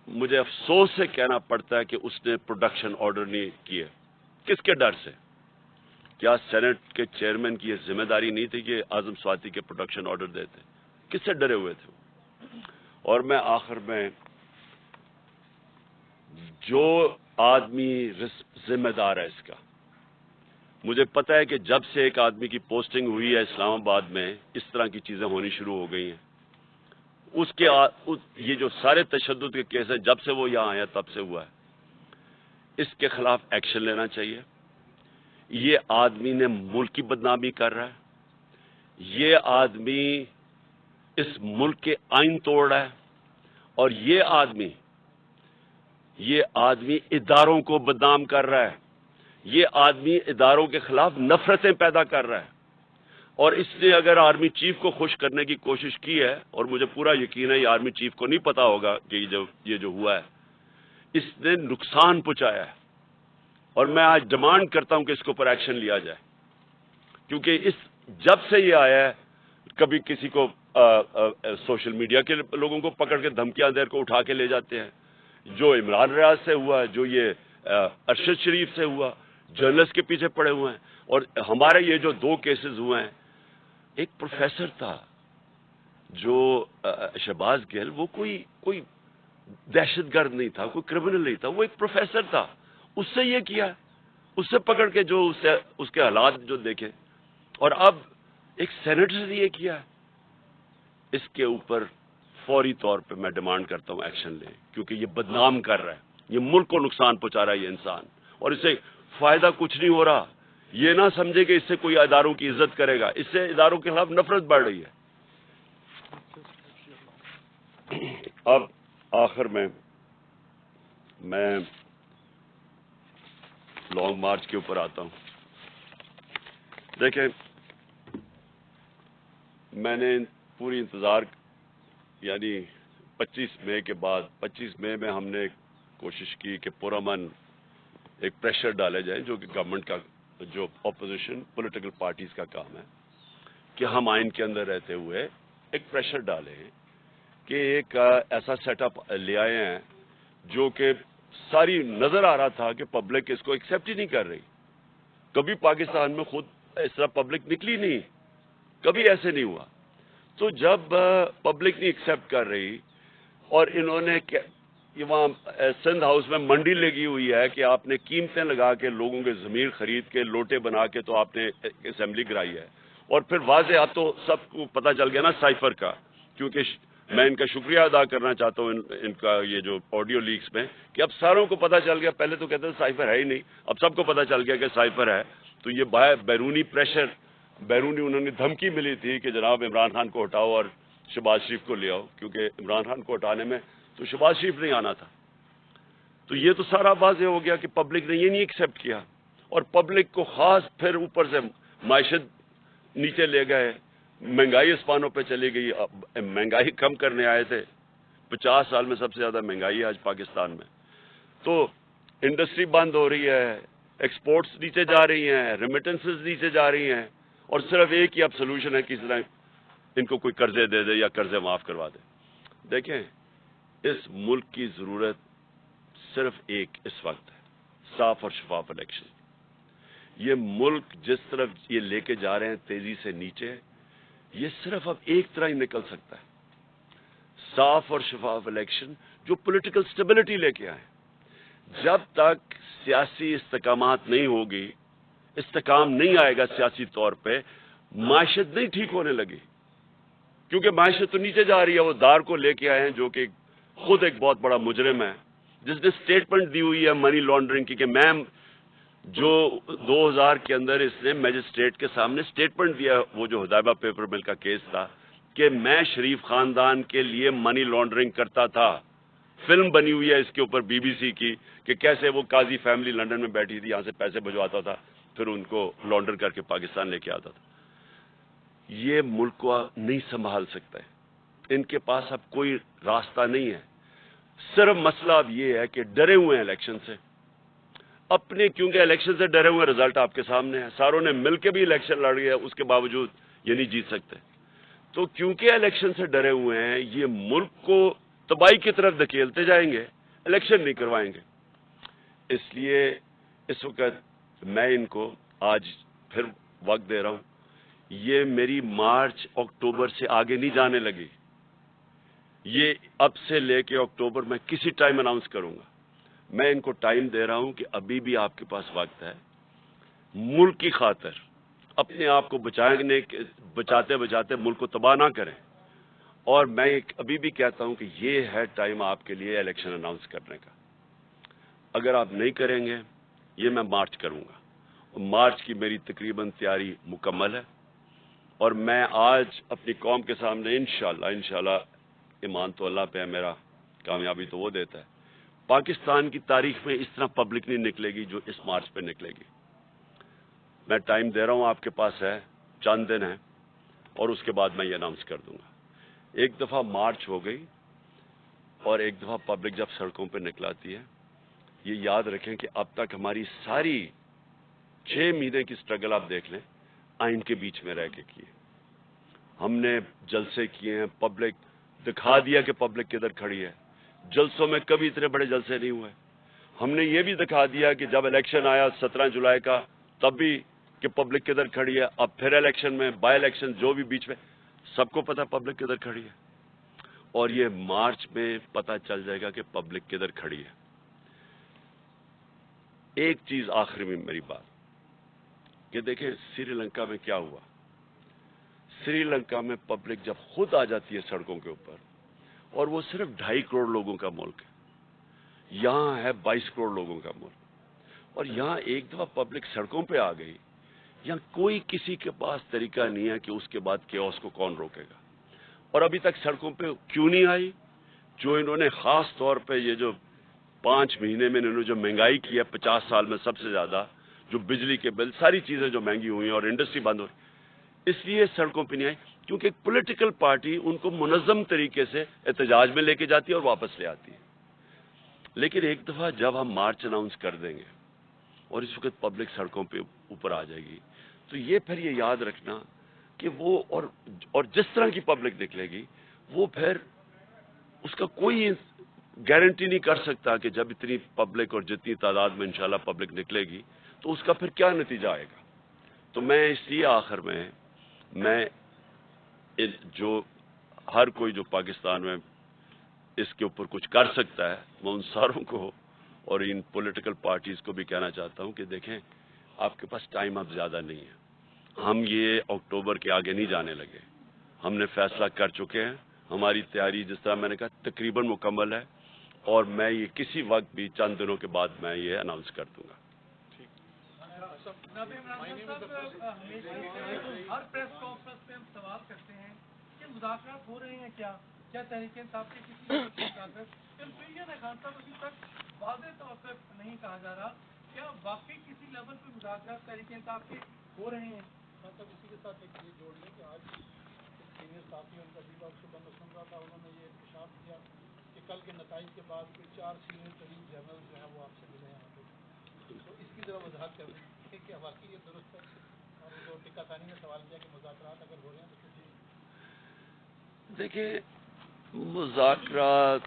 S1: مجھے افسوس سے کہنا پڑتا ہے کہ اس نے پروڈکشن آرڈر نہیں کیے. کس کے ڈر سے؟ کیا سینٹ کے چیئرمین کی یہ ذمہ داری نہیں تھی کہ اعظم سواتی کے پروڈکشن آرڈر دیتے؟ کس سے ڈرے ہوئے تھے؟ اور میں آخر میں، جو آدمی ذمہ دار ہے اس کا، مجھے پتہ ہے کہ جب سے ایک آدمی کی پوسٹنگ ہوئی ہے اسلام آباد میں، اس طرح کی چیزیں ہونی شروع ہو گئی ہیں. یہ جو سارے تشدد کے کیس ہیں، جب سے وہ یہاں آیا تب سے ہوا ہے. اس کے خلاف ایکشن لینا چاہیے. یہ آدمی نے ملک کی بدنامی کر رہا ہے، یہ آدمی اس ملک کے آئین توڑ رہا ہے، اور یہ آدمی اداروں کو بدنام کر رہا ہے. یہ آدمی اداروں کے خلاف نفرتیں پیدا کر رہا ہے. اور اس نے اگر آرمی چیف کو خوش کرنے کی کوشش کی ہے، اور مجھے پورا یقین ہے یہ آرمی چیف کو نہیں پتا ہوگا کہ یہ جو ہوا ہے، اس نے نقصان پہنچایا ہے. اور میں آج ڈیمانڈ کرتا ہوں کہ اس کے اوپر ایکشن لیا جائے، کیونکہ جب سے یہ آیا ہے، کبھی کسی کو سوشل میڈیا کے لوگوں کو پکڑ کے دھمکیاں دے کو اٹھا کے لے جاتے ہیں. جو عمران ریاض سے ہوا، جو یہ ارشد شریف سے ہوا، جرنلسٹ کے پیچھے پڑے ہوئے ہیں. اور ہمارے یہ جو 2 کیسز ہوئے ہیں، ایک پروفیسر تھا جو شہباز گل، وہ کوئی دہشت گرد نہیں تھا، کوئی کرمنل نہیں تھا، وہ ایک پروفیسر تھا. اس سے یہ کیا، اس سے پکڑ کے جو اس کے حالات جو دیکھے. اور اب ایک سینیٹر نے یہ کیا. اس کے اوپر فوری طور پہ میں ڈیمانڈ کرتا ہوں ایکشن لیں، کیونکہ یہ بدنام کر رہا ہے، یہ ملک کو نقصان پہنچا رہا ہے یہ انسان، اور اس سے فائدہ کچھ نہیں ہو رہا. یہ نہ سمجھے کہ اس سے کوئی اداروں کی عزت کرے گا، اس سے اداروں کے خلاف نفرت بڑھ رہی ہے. اب آخر میں لانگ مارچ کے اوپر آتا ہوں. دیکھیں، میں نے پوری انتظار، یعنی 25 مئی کے بعد، 25 مئی میں ہم نے کوشش کی کہ پرامن ایک پریشر ڈالے جائے، جو کہ گورنمنٹ کا، جو اپوزیشن پولیٹیکل پارٹیز کا کام ہے کہ ہم آئین کے اندر رہتے ہوئے ایک پریشر ڈالیں کہ ایک ایسا سیٹ اپ لے آئے ہیں جو کہ ساری نظر آ رہا تھا کہ پبلک اس کو ایکسیپٹ ہی نہیں کر رہی. کبھی پاکستان میں خود اس طرح پبلک نکلی نہیں، کبھی ایسے نہیں ہوا. تو جب پبلک نہیں ایکسیپٹ کر رہی اور انہوں نے وہاں سندھ ہاؤس میں منڈی لگی ہوئی ہے کہ آپ نے قیمتیں لگا کے لوگوں کے ضمیر خرید کے لوٹے بنا کے تو آپ نے اسمبلی کرائی ہے. اور پھر واضح اب تو سب کو پتہ چل گیا نا سائفر کا، کیونکہ میں ان کا شکریہ ادا کرنا چاہتا ہوں ان کا یہ جو آڈیو لیکس میں، کہ اب ساروں کو پتہ چل گیا. پہلے تو کہتے تھے سائفر ہے ہی نہیں، اب سب کو پتہ چل گیا کہ سائفر ہے. تو یہ بیرونی پریشر، بیرونی انہوں نے دھمکی ملی تھی کہ جناب عمران خان کو ہٹاؤ اور شہباز شریف کو لے آؤ، کیونکہ عمران خان کو ہٹانے میں تو شہباز شریف نہیں آنا تھا. تو یہ تو سارا واضح ہو گیا کہ پبلک نے یہ نہیں ایکسیپٹ کیا، اور پبلک کو خاص پھر اوپر سے معیشت نیچے لے گئے، مہنگائی اسپانوں پہ چلی گئی. مہنگائی کم کرنے آئے تھے، 50 سال میں سب سے زیادہ مہنگائی ہے آج پاکستان میں. تو انڈسٹری بند ہو رہی ہے، ایکسپورٹس نیچے جا رہی ہیں، ریمیٹنسز نیچے جا رہی ہیں، اور صرف ایک ہی اب سولوشن ہے کہ اس طرح ان کو کوئی قرضے دے دے یا قرضے معاف کروا دے. دیکھیں، اس ملک کی ضرورت صرف ایک اس وقت ہے، صاف اور شفاف الیکشن. یہ ملک جس طرف یہ لے کے جا رہے ہیں تیزی سے نیچے، یہ صرف اب ایک طرح ہی نکل سکتا ہے، صاف اور شفاف الیکشن جو پولیٹیکل سٹیبلٹی لے کے آئے. جب تک سیاسی استحکامات نہیں ہوگی، استحکام نہیں آئے گا سیاسی طور پہ، معیشت نہیں ٹھیک ہونے لگی. کیونکہ معیشت تو نیچے جا رہی ہے. وہ دار کو لے کے آئے ہیں جو کہ خود ایک بہت بڑا مجرم ہے، جس نے سٹیٹمنٹ دی ہوئی ہے منی لانڈرنگ کی، کہ میم جو 2000 کے اندر اس نے میجسٹریٹ کے سامنے سٹیٹمنٹ دیا، وہ جو ہدایبہ پیپر مل کا کیس تھا، کہ میں شریف خاندان کے لیے منی لانڈرنگ کرتا تھا. فلم بنی ہوئی ہے اس کے اوپر BBC کی، کہ کیسے وہ قاضی فیملی لندن میں بیٹھی تھی، یہاں سے پیسے بھجواتا تھا، پھر ان کو لانڈر کر کے پاکستان لے کے آتا تھا. یہ ملک کو نہیں سنبھال سکتا ہے، ان کے پاس اب کوئی راستہ نہیں ہے. صرف مسئلہ اب یہ ہے کہ ڈرے ہوئے ہیں الیکشن سے اپنے، کیونکہ الیکشن سے ڈرے ہوئے، رزلٹ آپ کے سامنے ہے. ساروں نے مل کے بھی الیکشن لڑ گیا، اس کے باوجود یہ نہیں جیت سکتے. تو کیونکہ الیکشن سے ڈرے ہوئے ہیں، یہ ملک کو تباہی کی طرف دھکیلتے جائیں گے، الیکشن نہیں کروائیں گے. اس لیے اس وقت میں ان کو آج پھر وقت دے رہا ہوں. یہ میری مارچ اکتوبر سے آگے نہیں جانے لگی. یہ اب سے لے کے اکتوبر میں کسی ٹائم اناؤنس کروں گا. میں ان کو ٹائم دے رہا ہوں کہ ابھی بھی آپ کے پاس وقت ہے. ملک کی خاطر اپنے آپ کو بچاتے بچاتے ملک کو تباہ نہ کریں. اور میں ابھی بھی کہتا ہوں کہ یہ ہے ٹائم آپ کے لیے الیکشن اناؤنس کرنے کا. اگر آپ نہیں کریں گے، یہ میں مارچ کروں گا. مارچ کی میری تقریباً تیاری مکمل ہے، اور میں آج اپنی قوم کے سامنے انشاءاللہ ایمان تو اللہ پہ ہے میرا، کامیابی تو وہ دیتا ہے، پاکستان کی تاریخ میں اس طرح پبلک نہیں نکلے گی جو اس مارچ پہ نکلے گی. میں ٹائم دے رہا ہوں، آپ کے پاس ہے، چند دن ہیں، اور اس کے بعد میں یہ اناؤنس کر دوں گا. ایک دفعہ مارچ ہو گئی اور ایک دفعہ پبلک جب سڑکوں پہ نکلاتی ہے، یہ یاد رکھیں کہ اب تک ہماری ساری 6 مہینے کی سٹرگل آپ دیکھ لیں، آئین کے بیچ میں رہ کے کیے. ہم نے جلسے کیے ہیں، پبلک دکھا دیا کہ پبلک کدھر کھڑی ہے. جلسوں میں کبھی اتنے بڑے جلسے نہیں ہوئے. ہم نے یہ بھی دکھا دیا کہ جب الیکشن آیا 17 جولائی کا، تب بھی کہ پبلک کدھر کھڑی ہے. اب پھر الیکشن میں، بائی الیکشن جو بھی بیچ میں، سب کو پتہ پبلک کدھر کھڑی ہے. اور یہ مارچ میں پتہ چل جائے گا کہ پبلک کدھر کھڑی ہے. ایک چیز آخری میں میری بات کہ دیکھیں سری لنکا میں کیا ہوا. سری لنکا میں پبلک جب خود آ جاتی ہے سڑکوں کے اوپر، اور وہ صرف 2.5 کروڑ لوگوں کا ملک ہے، یہاں ہے 22 کروڑ لوگوں کا ملک، اور یہاں ایک دفعہ پبلک سڑکوں پہ آ گئی، یہاں کوئی کسی کے پاس طریقہ نہیں ہے کہ اس کے بعد کیوس کو کون روکے گا. اور ابھی تک سڑکوں پہ کیوں نہیں آئی؟ جو انہوں نے خاص طور پہ یہ جو 5 مہینے میں انہوں نے جو مہنگائی کی ہے 50 سال میں سب سے زیادہ، جو بجلی کے بل، ساری چیزیں جو مہنگی ہوئی ہیں اور انڈسٹری بند ہو رہی، اس لیے سڑکوں پہ نہیں آئی کیونکہ ایک پولیٹیکل پارٹی ان کو منظم طریقے سے احتجاج میں لے کے جاتی ہے اور واپس لے آتی ہے. لیکن ایک دفعہ جب ہم مارچ اناؤنس کر دیں گے اور اس وقت پبلک سڑکوں پہ اوپر آ جائے گی تو پھر یہ یاد رکھنا کہ وہ اور جس طرح کی پبلک نکلے گی وہ پھر اس کا کوئی گارنٹی نہیں کر سکتا کہ جب اتنی پبلک اور جتنی تعداد میں انشاءاللہ پبلک نکلے گی تو اس کا پھر کیا نتیجہ آئے گا. تو میں اس لیے آخر میں جو ہر کوئی جو پاکستان میں اس کے اوپر کچھ کر سکتا ہے میں ان ساروں کو اور ان پولیٹیکل پارٹیز کو بھی کہنا چاہتا ہوں کہ دیکھیں آپ کے پاس ٹائم اب زیادہ نہیں ہے. ہم یہ اکتوبر کے آگے نہیں جانے لگے. ہم نے فیصلہ کر چکے ہیں. ہماری تیاری جس طرح میں نے کہا تقریباً مکمل ہے اور میں یہ کسی وقت بھی چند دنوں کے بعد میں یہ اناؤنس کر دوں گا.
S2: ہر پریس کانفرنس میں ہم سوال کرتے ہیں کہ مذاکرات ہو رہے ہیں کیا تحریک انصاف کے کسی کنفیوژن ہے خان صاحب ابھی تک واضح طور پر نہیں کہا جا رہا کیا واقعی کسی لیول پہ مذاکرات تحریک انصاف کے ہو رہے ہیں. مطلب اسی کے ساتھ ایک یہ جوڑ لیں کہ آج سینئر صحافی ان کا بھی صبح میں سن رہا تھا انہوں نے یہ انکشاف کیا کہ کل کے نتائج کے بعد کوئی 4 سینئر ترین جرنل جو ہیں وہ آپ سے ملے ہیں. تو اس کی ذرا وضاحت کر دیں کہ واقعی یہ درست ہے. اور جو ٹکا ثانی نے سوال کیا کہ مذاکرات اگر ہو رہے ہیں تو
S1: دیکھیں مذاکرات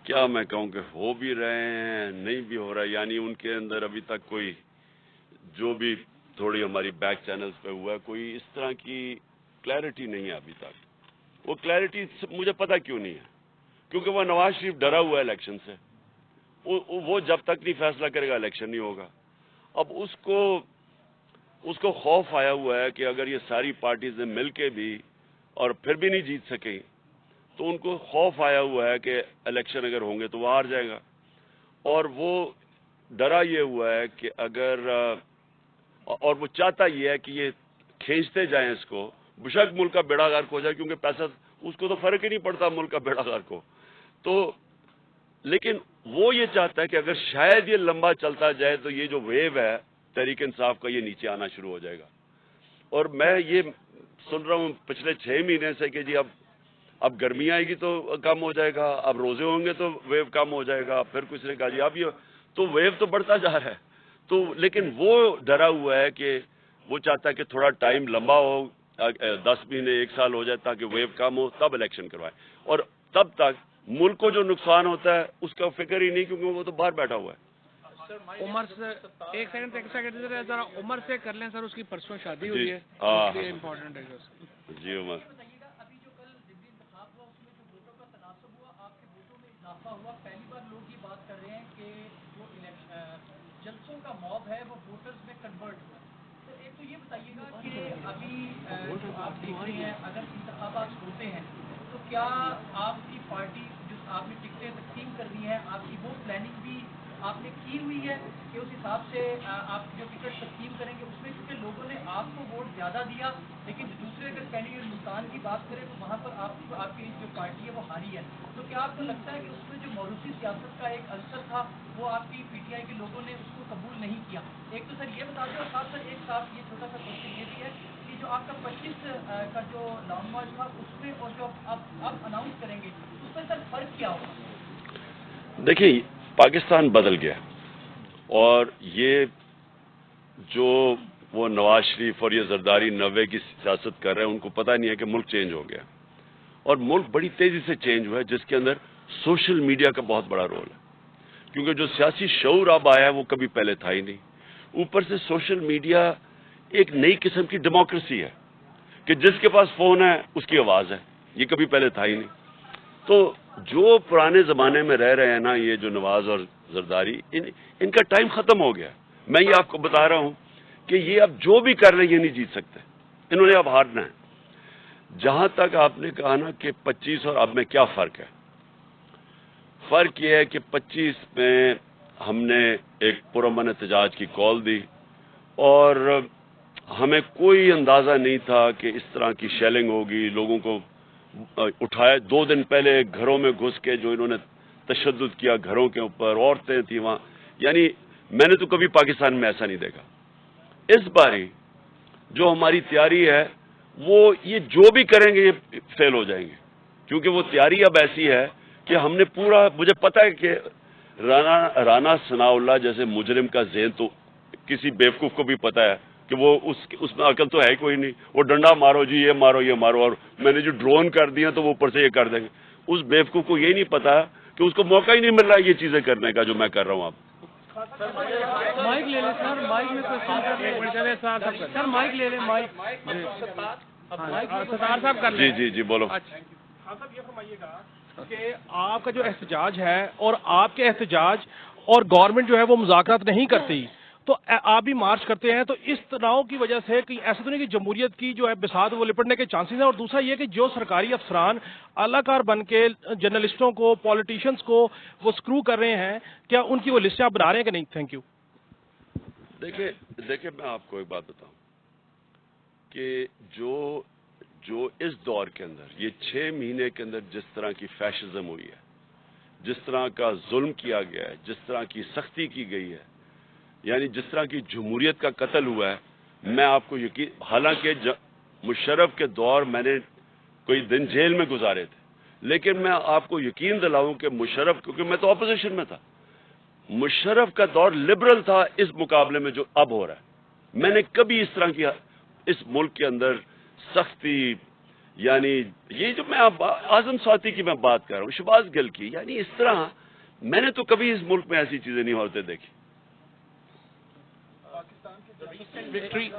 S1: کیا میں کہوں کہ ہو بھی رہے ہیں نہیں بھی ہو رہا ہے. یعنی ان کے اندر ابھی تک کوئی جو بھی تھوڑی ہماری بیک چینلز پہ ہوا ہے کوئی اس طرح کی کلیئرٹی نہیں ہے ابھی تک. وہ کلیئرٹی مجھے پتہ کیوں نہیں ہے کیونکہ وہ نواز شریف ڈرا ہوا ہے الیکشن سے. وہ جب تک نہیں فیصلہ کرے گا الیکشن نہیں ہوگا. اب اس کو خوف آیا ہوا ہے کہ اگر یہ ساری پارٹیز مل کے بھی اور پھر بھی نہیں جیت سکیں تو ان کو خوف آیا ہوا ہے کہ الیکشن اگر ہوں گے تو وہ ہار جائے گا. اور وہ ڈرا یہ ہوا ہے کہ اگر اور وہ چاہتا یہ ہے کہ یہ کھینچتے جائیں اس کو بشک ملک کا بیڑا غرق ہو جائے کیونکہ پیسہ اس کو تو فرق ہی نہیں پڑتا ملک کا بیڑا غرق ہو. تو لیکن وہ یہ چاہتا ہے کہ اگر شاید یہ لمبا چلتا جائے تو یہ جو ویو ہے تحریک انصاف کا یہ نیچے آنا شروع ہو جائے گا. اور میں یہ سن رہا ہوں پچھلے 6 مہینے سے کہ جی اب گرمی آئے گی تو کم ہو جائے گا, اب روزے ہوں گے تو ویو کم ہو جائے گا. پھر کچھ نے کہا جی اب یہ تو ویو تو بڑھتا جا رہا ہے. تو لیکن وہ ڈرا ہوا ہے کہ وہ چاہتا ہے کہ تھوڑا ٹائم لمبا ہو 10 مہینے 1 سال ہو جائے تاکہ ویو کم ہو تب الیکشن کروائے. اور تب تک ملک کو جو نقصان ہوتا ہے اس کا فکر ہی نہیں کیونکہ وہ تو باہر بیٹھا ہوا ہے.
S2: عمر سے ایک سیکنڈ ذرا عمر سے کر لیں سر. اس کی پرسوں شادی ہوئی ہے امپورٹنٹ ہے.
S1: جی عمر
S3: ابھی جو کل ضمنی انتخاب ہوا اس میں جو ووٹوں کا تناسب ہوا آپ کے ووٹوں میں اضافہ ہوا. پہلی بار لوگ یہ بات کر رہے ہیں کہ جو جلسوں کا موب ہے وہ ووٹرز میں کنورٹ ہوا. تو ایک تو یہ بتائیے گا کہ ابھی جو آپ دیکھ رہے ہیں اگر انتخابات ہوتے ہیں تو کیا آپ کی پارٹی جو آپ نے ٹکٹیں تقسیم کرنی ہے آپ کی وہ پلاننگ بھی آپ نے کی ہوئی ہے کہ اس حساب سے آپ جو ٹکٹ تقسیم کریں گے اس میں کیونکہ لوگوں نے آپ کو ووٹ زیادہ دیا لیکن دوسرے اگر کینڈیڈیٹ ملتان کی بات کریں تو وہاں پر آپ کی جو پارٹی ہے وہ ہاری ہے. تو کیا آپ کو لگتا ہے کہ اس میں جو موروثی سیاست کا ایک عنصر تھا وہ آپ کی پی ٹی آئی کے لوگوں نے اس کو قبول نہیں کیا؟ ایک تو سر یہ بتا دیں اور ساتھ سر ایک ساتھ یہ چھوٹا سا کوشچن یہ بھی ہے کہ جو آپ کا 25 کا جو لانگ مارچ تھا اس میں اور جو آپ اناؤنس کریں گے اس میں سر فرق کیا ہوگا؟
S1: دیکھیں پاکستان بدل گیا اور یہ جو وہ نواز شریف اور یہ زرداری 90 کی سیاست کر رہے ہیں ان کو پتہ نہیں ہے کہ ملک چینج ہو گیا اور ملک بڑی تیزی سے چینج ہوا ہے جس کے اندر سوشل میڈیا کا بہت بڑا رول ہے کیونکہ جو سیاسی شعور اب آیا ہے وہ کبھی پہلے تھا ہی نہیں. اوپر سے سوشل میڈیا ایک نئی قسم کی ڈیموکریسی ہے کہ جس کے پاس فون ہے اس کی آواز ہے. یہ کبھی پہلے تھا ہی نہیں. تو جو پرانے زمانے میں رہ رہے ہیں نا یہ جو نواز اور زرداری ان کا ٹائم ختم ہو گیا. میں یہ آپ کو بتا رہا ہوں کہ یہ اب جو بھی کر رہے ہیں یہ نہیں جیت سکتے. انہوں نے اب ہارنا ہے. جہاں تک آپ نے کہا نا کہ 25 اور اب میں کیا فرق ہے, فرق یہ ہے کہ 25 میں ہم نے ایک پرامن احتجاج کی کال دی اور ہمیں کوئی اندازہ نہیں تھا کہ اس طرح کی شیلنگ ہوگی. لوگوں کو اٹھایا 2 دن پہلے گھروں میں گھس کے جو انہوں نے تشدد کیا گھروں کے اوپر, عورتیں تھیں وہاں. یعنی میں نے تو کبھی پاکستان میں ایسا نہیں دیکھا. اس باری جو ہماری تیاری ہے وہ یہ جو بھی کریں گے یہ فیل ہو جائیں گے کیونکہ وہ تیاری اب ایسی ہے کہ ہم نے پورا, مجھے پتا ہے کہ رانا ثناء اللہ جیسے مجرم کا ذہن تو کسی بیوقوف کو بھی پتا ہے کہ وہ اس میں عقل تو ہے کوئی نہیں. وہ ڈنڈا مارو جی, یہ مارو یہ مارو, اور میں نے جو ڈرون کر دیا تو وہ اوپر سے یہ کر دیں گے. اس بیوقوف کو یہ نہیں پتا کہ اس کو موقع ہی نہیں مل رہا یہ چیزیں کرنے کا جو میں کر رہا ہوں. اب
S2: مائک لے لیں سر, مائک میں سر, مائک لے لیں, مائک ستار صاحب کر لیں.
S1: جی بولو.
S2: صاحب یہ فرمائیے گا کہ آپ کا جو احتجاج ہے اور آپ کے احتجاج اور گورنمنٹ جو ہے وہ مذاکرات نہیں کرتی, تو آپ بھی مارچ کرتے ہیں, تو اس تناؤ کی وجہ سے کہ ایسا تو نہیں کہ جمہوریت کی جو ہے بساط وہ لپٹنے کے چانسز ہیں, اور دوسرا یہ کہ جو سرکاری افسران اعلی کار بن کے جرنلسٹوں کو, پولیٹیشنز کو وہ سکرو کر رہے ہیں, کیا ان کی وہ لسٹیں آپ بنا رہے ہیں کہ نہیں؟ Thank you.
S1: دیکھیں میں آپ کو ایک بات بتاؤں کہ جو اس دور کے اندر یہ 6 مہینے کے اندر جس طرح کی فیشزم ہوئی ہے, جس طرح کا ظلم کیا گیا ہے, جس طرح کی سختی کی گئی ہے, یعنی جس طرح کی جمہوریت کا قتل ہوا ہے, میں آپ کو یقین, حالانکہ مشرف کے دور میں نے کوئی دن جیل میں گزارے تھے, لیکن میں آپ کو یقین دلاؤں کہ مشرف, کیونکہ میں تو اپوزیشن میں تھا, مشرف کا دور لبرل تھا اس مقابلے میں جو اب ہو رہا ہے. میں نے کبھی اس طرح کی اس ملک کے اندر سختی, یعنی یہ جو میں اعظم سواتی کی میں بات کر رہا ہوں, شہباز گل کی, یعنی اس طرح میں نے تو کبھی اس ملک میں ایسی چیزیں نہیں ہوتے دیکھی.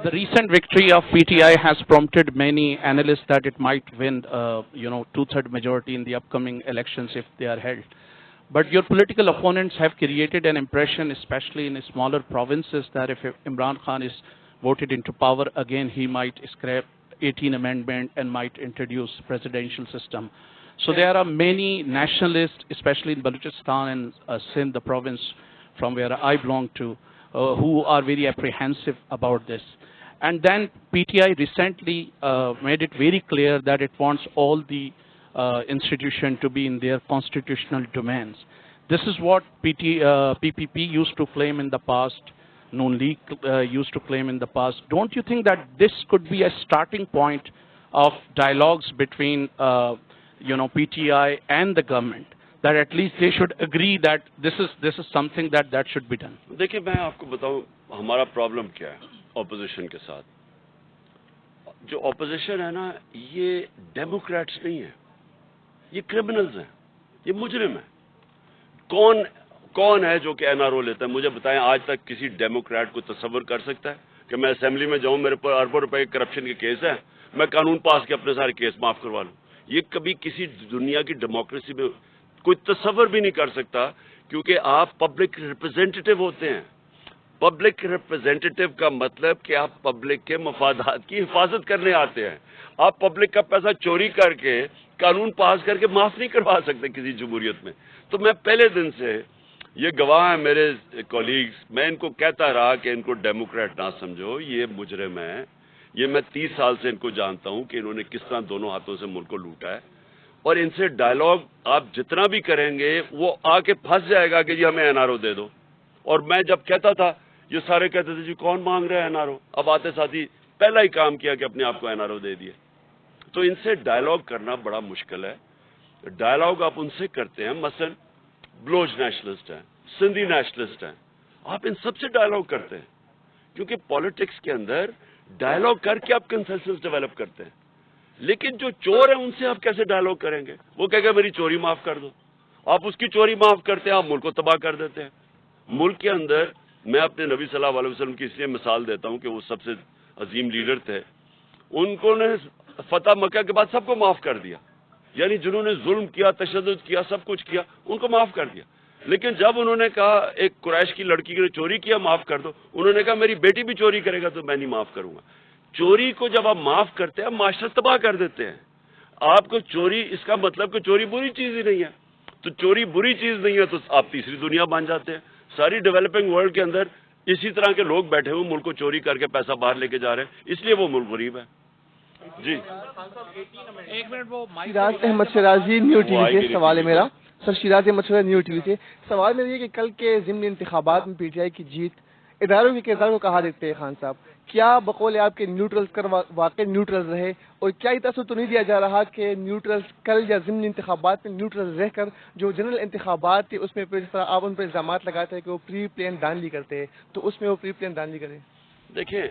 S4: The recent victory of PTI has prompted many analysts that it might win, 2/3 majority in the upcoming elections if they are held. But your political opponents have created an impression, especially in smaller provinces, that if Imran Khan is voted into power again, he might scrap 18th Amendment and might introduce presidential system. So there are many nationalists, especially in Balochistan and Sindh, the province from where I belong to, who are very apprehensive about this. And then PTI recently made it very clear that it wants all the institution to be in their constitutional domains. This is what PPP used to claim in the past, Noon League used to claim in the past. Don't you think that this could be a starting point of dialogues between PTI and the government, that at least they should agree that this is something that should be done?
S1: دیکھیں میں آپ کو بتاؤں ہمارا problem کیا ہے opposition کے ساتھ. جو اپوزیشن ہے نا, یہ ڈیموکریٹس نہیں ہیں, یہ کرمنلز ہیں, یہ مجرم ہیں. کون ہے جو کہ این آر او لیتا ہے؟ مجھے بتائیں, آج تک کسی ڈیموکریٹ کو تصور کر سکتا ہے کہ میں اسمبلی میں جاؤں, میرے پر اربوں روپے کے کرپشن کے کیس ہیں, میں قانون پاس کے اپنے سارے کیس معاف کروا لوں؟ یہ کبھی کسی دنیا کی ڈیموکریسی میں کوئی تصور بھی نہیں کر سکتا, کیونکہ آپ پبلک ریپرزینٹیو ہوتے ہیں. پبلک ریپرزینٹیو کا مطلب کہ آپ پبلک کے مفادات کی حفاظت کرنے آتے ہیں. آپ پبلک کا پیسہ چوری کر کے قانون پاس کر کے معاف نہیں کروا سکتے کسی جمہوریت میں. تو میں پہلے دن سے, یہ گواہ ہیں میرے کولیگز, میں ان کو کہتا رہا کہ ان کو ڈیموکریٹ نہ سمجھو, یہ مجرم ہیں. یہ میں 30 سال سے ان کو جانتا ہوں کہ انہوں نے کس طرح دونوں ہاتھوں سے ملک کو لوٹا ہے, اور ان سے ڈائلاگ آپ جتنا بھی کریں گے وہ آ کے پھنس جائے گا کہ جی ہمیں این آر او دے دو. اور میں جب کہتا تھا, یہ سارے کہتے تھے جی کون مانگ رہے ہیں این آر او. اب آتے ساتھی پہلا ہی کام کیا کہ اپنے آپ کو این آر او دے دیے. تو ان سے ڈائلاگ کرنا بڑا مشکل ہے. ڈائلاگ آپ ان سے کرتے ہیں, مثلا بلوچ نیشنلسٹ ہیں, سندھی نیشنلسٹ ہیں, آپ ان سب سے ڈائلاگ کرتے ہیں, کیونکہ پالیٹکس کے اندر ڈائلاگ کر کے آپ کنسنسس ڈیولپ کرتے ہیں. لیکن جو چور ہیں ان سے آپ کیسے ڈائلاگ کریں گے؟ وہ کہے گا میری چوری معاف کر دو. آپ اس کی چوری معاف کرتے ہیں, آپ ملک کو تباہ کر دیتے ہیں. ملک کے اندر میں اپنے نبی صلی اللہ علیہ وسلم کی اس لیے مثال دیتا ہوں کہ وہ سب سے عظیم لیڈر تھے. ان کو نے فتح مکہ کے بعد سب کو معاف کر دیا, یعنی جنہوں نے ظلم کیا, تشدد کیا, سب کچھ کیا, ان کو معاف کر دیا. لیکن جب انہوں نے کہا ایک قریش کی لڑکی نے چوری کیا معاف کر دو, انہوں نے کہا میری بیٹی بھی چوری کرے گا تو میں نہیں معاف کروں گا. چوری کو جب آپ معاف کرتے ہیں, معاشرہ تباہ کر دیتے ہیں. آپ کو چوری, اس کا مطلب کہ چوری بری چیز ہی نہیں ہے. تو چوری بری چیز نہیں ہے تو آپ تیسری دنیا بن جاتے ہیں. ساری ڈیولپنگ ورلڈ کے اندر اسی طرح کے لوگ بیٹھے ہوئے ملک کو چوری کر کے پیسہ باہر لے کے جا رہے ہیں, اس لیے وہ ملک غریب ہے. جی
S3: ایک منٹ, وہ
S5: Shiraz Ahmed Shirazi, Neo T V سے سوال ہے میرا. Sir Shiraz Ahmed Shirazi, Neo T V سے سوال میرا یہ کہ کل کے ضمنی انتخابات میں پی ٹی آئی کی جیت اداروں کے کردار کو کہاں دیکھتے ہیں خان صاحب؟ کیا بقول آپ کے نیوٹرلز کر واقع نیوٹرلز رہے، اور کیا یہ تصور تو نہیں دیا جا رہا کہ نیوٹرلز کل یا ضمنی انتخابات میں نیوٹرلز رہ کر جو جنرل انتخابات تھے اس میں پھر جس طرح آپ ان پر الزامات لگاتے ہیں کہ وہ پری پلان دھاندلی کرتے ہیں، تو اس میں وہ پری پلان دھاندلی کریں؟
S1: دیکھیں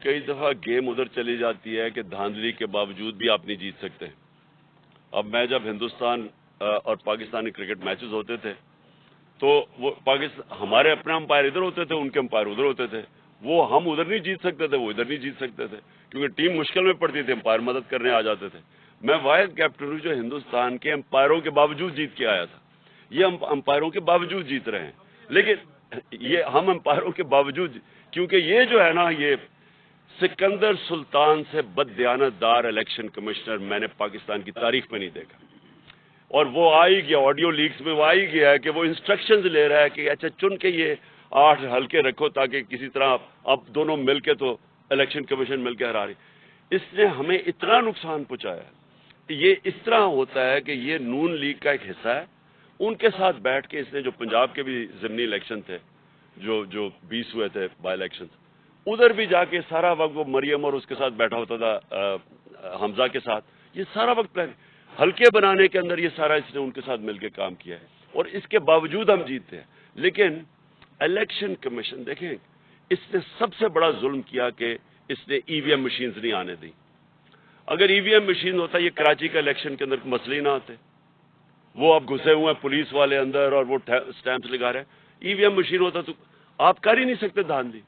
S1: کئی دفعہ گیم ادھر چلی جاتی ہے کہ دھاندلی کے باوجود بھی آپ نہیں جیت سکتے. اب میں جب ہندوستان اور پاکستانی کرکٹ میچز ہوتے تھے تو وہ ہمارے اپنے امپائر ادھر ہوتے تھے، ان کے امپائر ادھر ہوتے تھے. وہ ہم ادھر نہیں جیت سکتے تھے، وہ ادھر نہیں جیت سکتے تھے، کیونکہ ٹیم مشکل میں پڑتی تھی، امپائر مدد کرنے آ جاتے تھے. میں واحد کیپٹن ہوں جو ہندوستان کے امپائروں کے باوجود جیت کے آیا تھا. یہ ہم امپائروں کے باوجود جیت رہے ہیں، لیکن یہ ہم امپائروں کے باوجود، کیونکہ یہ جو ہے نا، یہ سکندر سلطان سے بددیانت دار الیکشن کمشنر میں نے پاکستان کی تاریخ میں نہیں دیکھا. اور وہ آ ہی گیا، آڈیو لیکس میں وہ آ ہی گیا ہے کہ وہ انسٹرکشنز لے رہا ہے کہ اچھا چن کے یہ 8 حلقے رکھو تاکہ کسی طرح اب دونوں مل کے تو الیکشن کمیشن مل کے ہرا رہی. اس نے ہمیں اتنا نقصان پہنچایا. یہ اس طرح ہوتا ہے کہ یہ نون لیگ کا ایک حصہ ہے. ان کے ساتھ بیٹھ کے اس نے جو پنجاب کے بھی ضمنی الیکشن تھے جو 20 ہوئے تھے بائی الیکشن، ادھر بھی جا کے سارا وقت وہ مریم اور اس کے ساتھ بیٹھا ہوتا تھا حمزہ کے ساتھ. یہ سارا وقت حلقے بنانے کے اندر یہ سارا اس نے ان کے ساتھ مل کے کام کیا ہے، اور اس کے باوجود ہم جیتتے ہیں. لیکن الیکشن کمیشن دیکھیں، اس نے سب سے بڑا ظلم کیا کہ اس نے ای وی ایم مشینز نہیں آنے دی. اگر ای وی ایم مشین ہوتا یہ کراچی کا الیکشن کے اندر مسئلے نہ آتے. وہ اب گھسے ہوئے ہیں پولیس والے اندر اور وہ سٹیمپس لگا رہے ہیں. ای وی ایم مشین ہوتا تو آپ کر ہی نہیں سکتے دھاندلی.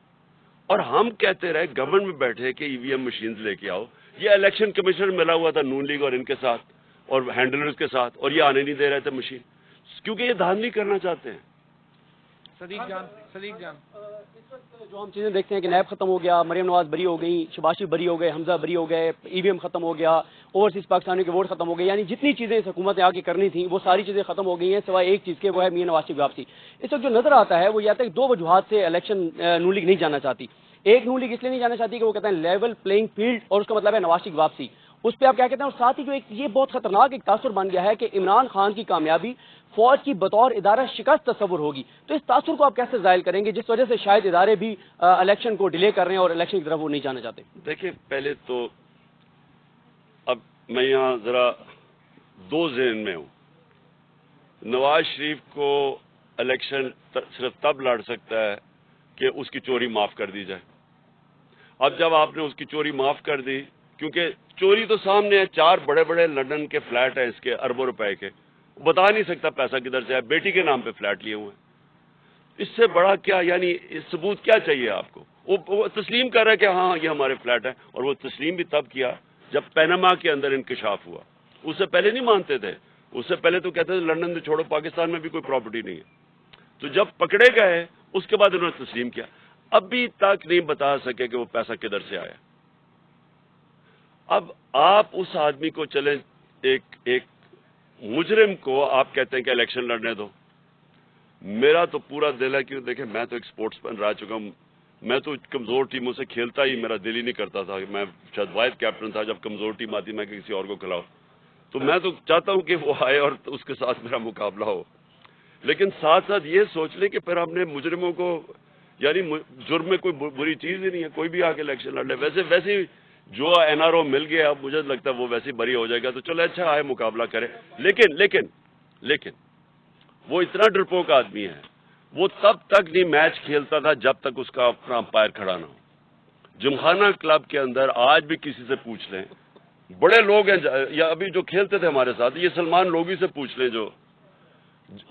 S1: اور ہم کہتے رہے گورنمنٹ میں بیٹھے کہ ای وی ایم مشینز لے کے آؤ. یہ الیکشن کمیشن ملا ہوا تھا نون لیگ اور ان کے ساتھ اور ہینڈلرز کے ساتھ، اور یہ آنے نہیں دے رہے تھے مشین، کیونکہ یہ دھاندلی کرنا چاہتے ہیں.
S2: صدیق جان
S6: اس وقت جو ہم چیزیں دیکھتے ہیں کہ نیب ختم ہو گیا، مریم نواز بری ہو گئی، شباز شریف بری ہو گئے، حمزہ بری ہو گئے، ای وی ایم ختم ہو گیا، اوورسیز پاکستانیوں کے ووٹ ختم ہو گئے، یعنی جتنی چیزیں اس حکومت نے آگے کرنی تھیں وہ ساری چیزیں ختم ہو گئی ہیں سوائے ایک چیز کے، وہ ہے میاں نواز شریف واپسی. اس وقت جو نظر آتا ہے وہ یہ آتا ہے کہ 2 وجوہات سے الیکشن نون لیگ نہیں جانا چاہتی. ایک نون لیگ اس لیے نہیں جانا چاہتی کہ وہ کہتے ہیں لیول پلینگ فیلڈ، اور اس کا مطلب ہے نواز شریف واپسی. اس پہ آپ کیا کہتے ہیں؟ اور ساتھ ہی جو ایک یہ بہت خطرناک ایک تاثر بن گیا ہے کہ عمران خان کی کامیابی فوج کی بطور ادارہ شکست تصور ہوگی. تو اس تاثر کو آپ کیسے زائل کریں گے جس وجہ سے شاید ادارے بھی الیکشن کو ڈیلے کر رہے ہیں اور الیکشن کی طرف وہ نہیں جانا چاہتے؟
S1: دیکھیں پہلے تو اب میں یہاں ذرا 2 ذہن میں ہوں. نواز شریف کو الیکشن صرف تب لڑ سکتا ہے کہ اس کی چوری معاف کر دی جائے. اب جب آپ نے اس کی چوری معاف کر دی، کیونکہ چوری تو سامنے ہے، 4 بڑے بڑے لندن کے فلیٹ ہیں اس کے اربوں روپے کے، بتا نہیں سکتا پیسہ کدھر سے ہے، بیٹی کے نام پہ فلیٹ لیے ہوئے ہیں. اس سے بڑا کیا، یعنی ثبوت کیا چاہیے آپ کو؟ وہ تسلیم کر رہا ہے کہ ہاں یہ ہمارے فلیٹ ہیں، اور وہ تسلیم بھی تب کیا جب پیناما کے اندر انکشاف ہوا. اس سے پہلے نہیں مانتے تھے، اس سے پہلے تو کہتے تھے لندن سے چھوڑو، پاکستان میں بھی کوئی پراپرٹی نہیں ہے. تو جب پکڑے گئے اس کے بعد انہوں نے تسلیم کیا. ابھی تک نہیں بتا سکے کہ وہ پیسہ کدھر سے آیا. اب آپ اس آدمی کو چلیں، ایک مجرم کو آپ کہتے ہیں کہ الیکشن لڑنے دو. میرا تو پورا دل ہے کہ دیکھیں میں تو ایک سپورٹس مین رہ چکا ہوں، میں تو کمزور ٹیموں سے کھیلتا ہی میرا دل ہی نہیں کرتا تھا. میں شاید واحد کیپٹن تھا جب کمزور ٹیم آتی میں کسی اور کو کھلاؤں. تو میں تو چاہتا ہوں کہ وہ آئے اور اس کے ساتھ میرا مقابلہ ہو. لیکن ساتھ ساتھ یہ سوچ لیں کہ پھر ہم نے مجرموں کو، یعنی جرم میں کوئی بری چیز ہی نہیں ہے، کوئی بھی آ کے الیکشن لڑ لے. ویسے جو این آر او مل گیا اب مجھے لگتا ہے وہ ویسے بری ہو جائے گا، تو چلو اچھا آئے مقابلہ کرے. لیکن وہ اتنا ڈرپوک آدمی ہے، وہ تب تک نہیں میچ کھیلتا تھا جب تک اس کا اپنا امپائر کھڑا نہ ہو. جمخانہ کلب کے اندر آج بھی کسی سے پوچھ لیں، بڑے لوگ ہیں یا ابھی جو کھیلتے تھے ہمارے ساتھ، یہ سلمان لوگی سے پوچھ لیں، جو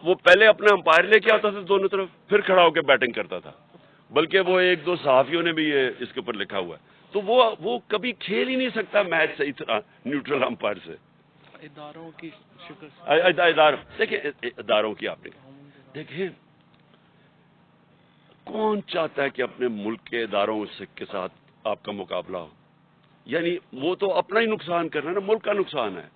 S1: وہ پہلے اپنا امپائر لے کے آتا تھا دونوں طرف، پھر کھڑا ہو کے بیٹنگ کرتا تھا. بلکہ وہ 1-2 صحافیوں نے بھی یہ اس کے اوپر لکھا ہوا ہے. تو وہ کبھی کھیل ہی نہیں سکتا میچ صحیح طرح نیوٹرل امپائر سے.
S4: اداروں کی شکست،
S1: دیکھیں اداروں کی آپ نے دیکھیں، کون چاہتا ہے کہ اپنے ملک کے اداروں کے ساتھ آپ کا مقابلہ ہو؟ یعنی وہ تو اپنا ہی نقصان کرنا ہے نا، ملک کا نقصان ہے.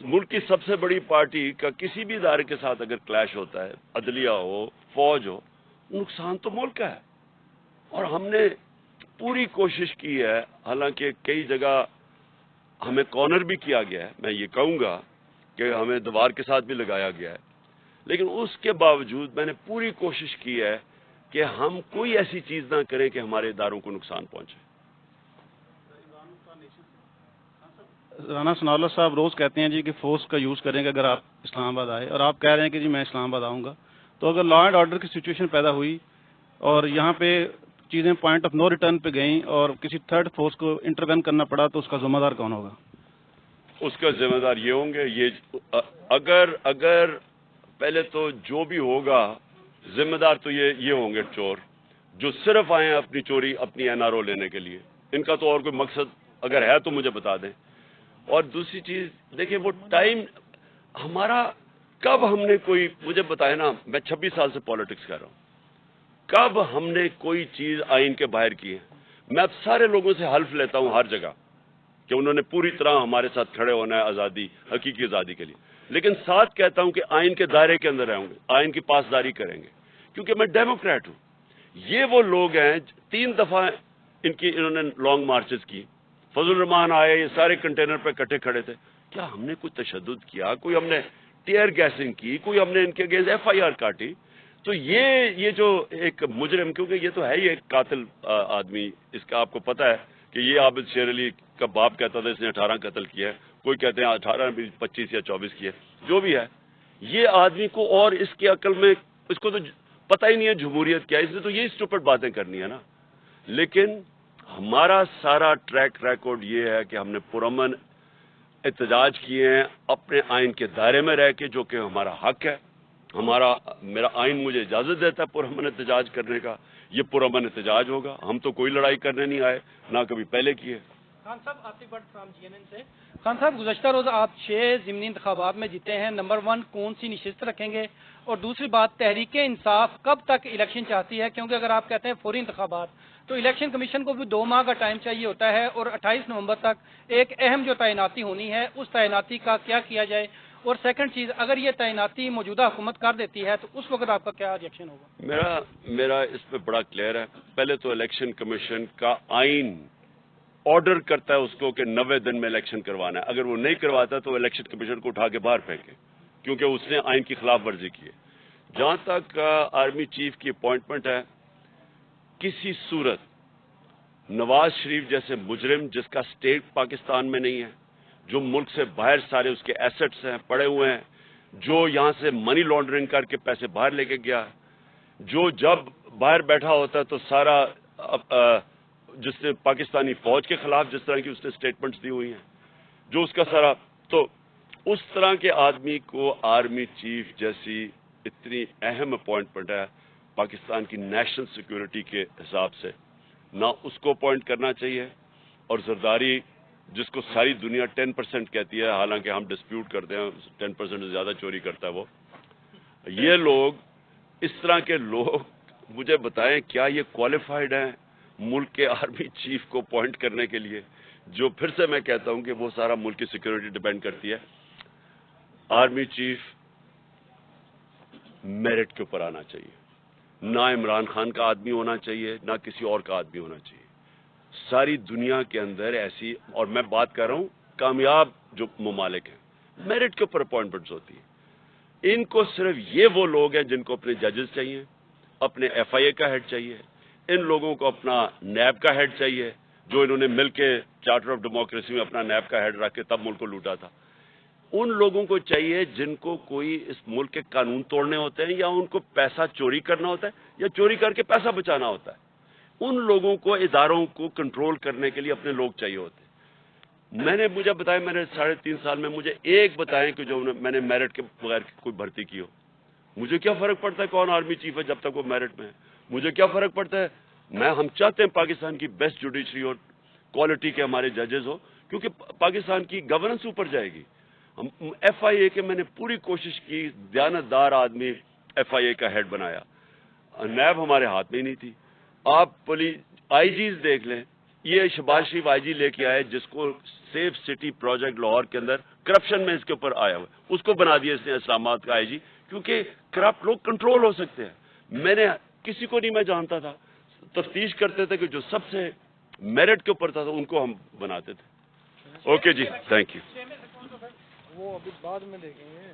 S1: ملک کی سب سے بڑی پارٹی کا کسی بھی ادارے کے ساتھ اگر کلیش ہوتا ہے، عدلیہ ہو، فوج ہو، نقصان تو ملک کا ہے. اور ہم نے پوری کوشش کی ہے، حالانکہ کئی جگہ ہمیں کارنر بھی کیا گیا ہے، میں یہ کہوں گا کہ ہمیں دیوار کے ساتھ بھی لگایا گیا ہے، لیکن اس کے باوجود میں نے پوری کوشش کی ہے کہ ہم کوئی ایسی چیز نہ کریں کہ ہمارے اداروں کو نقصان پہنچے.
S7: رانا ثناءاللہ صاحب روز کہتے ہیں جی کہ فورس کا یوز کریں گے اگر آپ اسلام آباد آئے، اور آپ کہہ رہے ہیں کہ جی میں اسلام آباد آؤں گا. تو اگر لا اینڈ آرڈر کی سچویشن پیدا ہوئی اور یہاں پہ چیزیں پوائنٹ آف نو ریٹرن پہ گئیں اور کسی تھرڈ فورس کو انٹروین کرنا پڑا تو اس کا ذمہ دار کون ہوگا؟
S1: اس کا ذمہ دار یہ ہوں گے. یہ اگر پہلے تو جو بھی ہوگا ذمہ دار تو یہ ہوں گے چور جو صرف آئے ہیں اپنی چوری اپنی NRO لینے کے لیے. ان کا تو اور کوئی مقصد اگر ہے تو مجھے بتا دیں. اور دوسری چیز دیکھیں وہ ٹائم ہمارا کب ہم نے کوئی مجھے بتائے نا، میں 26 سال سے پالیٹکس کر رہا ہوں، کب ہم نے کوئی چیز آئین کے باہر کی ہے؟ میں اب سارے لوگوں سے حلف لیتا ہوں ہر جگہ کہ انہوں نے پوری طرح ہمارے ساتھ کھڑے ہونا ہے آزادی، حقیقی آزادی کے لیے، لیکن ساتھ کہتا ہوں کہ آئین کے دائرے کے اندر رہیں گے، آئین کی پاسداری کریں گے، کیونکہ میں ڈیموکریٹ ہوں. یہ وہ لوگ ہیں 3 دفعہ انہوں نے لانگ مارچز کی. فضل الرحمان آئے، یہ سارے کنٹینر پہ کٹھے کھڑے تھے. کیا ہم نے کوئی تشدد کیا؟ کوئی ہم نے ٹیئر گیسنگ کی؟ کوئی ہم نے ان کے اگینسٹ FIR کاٹی؟ تو یہ جو ایک مجرم، کیونکہ یہ تو ہے ہی ایک قاتل آدمی، اس کا آپ کو پتہ ہے کہ یہ عابد شیر علی کا باپ کہتا تھا اس نے 18 قتل کیا ہے، کوئی کہتے ہیں 18 بھی 25 یا 24 کیے، جو بھی ہے. یہ آدمی کو اور اس کی عقل میں اس کو تو پتہ ہی نہیں ہے جمہوریت کیا ہے، اس نے تو یہ اسٹوپڈ باتیں کرنی ہے نا. لیکن ہمارا سارا ٹریک ریکارڈ یہ ہے کہ ہم نے پرامن احتجاج کیے ہیں اپنے آئین کے دائرے میں رہ کے، جو کہ ہمارا حق ہے. میرا آئین مجھے اجازت دیتا ہے پرامن احتجاج کرنے کا. یہ پرامن احتجاج ہوگا. ہم تو کوئی لڑائی کرنے نہیں آئے، نہ کبھی پہلے کیے.
S2: خان صاحب آصف بٹ فرام GNN سے. خان صاحب گزشتہ روز آپ 6 ضمنی انتخابات میں جیتے ہیں. نمبر 1 کون سی نشست رکھیں گے؟ اور دوسری بات تحریک انصاف کب تک الیکشن چاہتی ہے؟ کیونکہ اگر آپ کہتے ہیں فوری انتخابات تو الیکشن کمیشن کو بھی 2 ماہ کا ٹائم چاہیے ہوتا ہے، اور 28 نومبر تک ایک اہم جو تعیناتی ہونی ہے اس تعیناتی کا کیا کیا جائے؟ اور سیکنڈ چیز، اگر یہ تعیناتی موجودہ حکومت کر دیتی ہے تو اس وقت آپ کا کیا ریئیکشن ہوگا؟
S1: میرا اس پہ بڑا کلیئر ہے. پہلے تو الیکشن کمیشن کا آئین آرڈر کرتا ہے اس کو کہ 90 دن میں الیکشن کروانا ہے. اگر وہ نہیں کرواتا تو الیکشن کمیشن کو اٹھا کے باہر پھینکے، کیونکہ اس نے آئین کی خلاف ورزی کی ہے. جہاں تک آرمی چیف کی اپوائنٹمنٹ ہے، کسی صورت نواز شریف جیسے مجرم جس کا سٹیٹ پاکستان میں نہیں ہے، جو ملک سے باہر سارے اس کے ایسٹس ہیں پڑے ہوئے ہیں، جو یہاں سے منی لانڈرنگ کر کے پیسے باہر لے کے گیا، جو جب باہر بیٹھا ہوتا ہے تو سارا جس نے پاکستانی فوج کے خلاف جس طرح کی اس نے سٹیٹمنٹس دی ہوئی ہیں، جو اس کا سارا، تو اس طرح کے آدمی کو آرمی چیف جیسی اتنی اہم اپوائنٹمنٹ ہے پاکستان کی نیشنل سیکیورٹی کے حساب سے، نہ اس کو اپوائنٹ کرنا چاہیے. اور زرداری جس کو ساری دنیا 10% کہتی ہے، حالانکہ ہم ڈسپیوٹ کرتے ہیں 10% سے زیادہ چوری کرتا ہے وہ. یہ لوگ، اس طرح کے لوگ مجھے بتائیں کیا یہ کوالیفائڈ ہیں ملک کے آرمی چیف کو اپوائنٹ کرنے کے لیے؟ جو پھر سے میں کہتا ہوں کہ وہ سارا ملک کی سیکیورٹی ڈیپینڈ کرتی ہے. آرمی چیف میرٹ کے اوپر آنا چاہیے، نہ عمران خان کا آدمی ہونا چاہیے نہ کسی اور کا آدمی ہونا چاہیے. ساری دنیا کے اندر ایسی، اور میں بات کر رہا ہوں کامیاب جو ممالک ہیں، میرٹ کے اوپر اپوائنٹمنٹس ہوتی ہیں. ان کو صرف یہ وہ لوگ ہیں جن کو اپنے ججز چاہیے، اپنے FIA کا ہیڈ چاہیے، ان لوگوں کو اپنا نیب کا ہیڈ چاہیے، جو انہوں نے مل کے چارٹر آف ڈیموکریسی میں اپنا نیب کا ہیڈ رکھ کے تب ملک کو لوٹا تھا. ان لوگوں کو چاہیے جن کو کوئی اس ملک کے قانون توڑنے ہوتے ہیں، یا ان کو پیسہ چوری کرنا ہوتا ہے، یا چوری کر کے پیسہ بچانا ہوتا ہے. ان لوگوں کو، اداروں کو کنٹرول کرنے کے لیے اپنے لوگ چاہیے ہوتے ہیں. مجھے بتائیں، میں نے 3.5 سال میں مجھے ایک بتائیں کہ جو میں نے میرٹ کے بغیر کوئی بھرتی کی ہو. مجھے کیا فرق پڑتا ہے کون آرمی چیف ہے جب تک وہ میرٹ میں ہے؟ مجھے کیا فرق پڑتا ہے؟ ہم چاہتے ہیں پاکستان کی بیسٹ جوڈیشری ہو، کوالٹی کے ہمارے ججز ہو، کیونکہ پاکستان کی گورننس اوپر جائے گی. FIA کے میں نے پوری کوشش کی، دیانتدار آدمی FIA کا ہیڈ بنایا. نیب ہمارے ہاتھ میں ہی نہیں تھی. آپ IGs دیکھ لیں، یہ شہباز شریف IG لے کے آئے جس کو سیف سٹی پروجیکٹ لاہور کے اندر کرپشن میں اس کے اوپر آیا ہوا، اس کو بنا دیا اس نے اسلام آباد کا IG، کیونکہ کرپٹ لوگ کنٹرول ہو سکتے ہیں. میں نے کسی کو نہیں میں جانتا تھا، تفتیش کرتے تھے کہ جو سب سے میرٹ کے اوپر تھا ان کو ہم بناتے تھے. اوکے جی، تھینک یو.
S5: وہ ابھی بعد میں دیکھیں گے.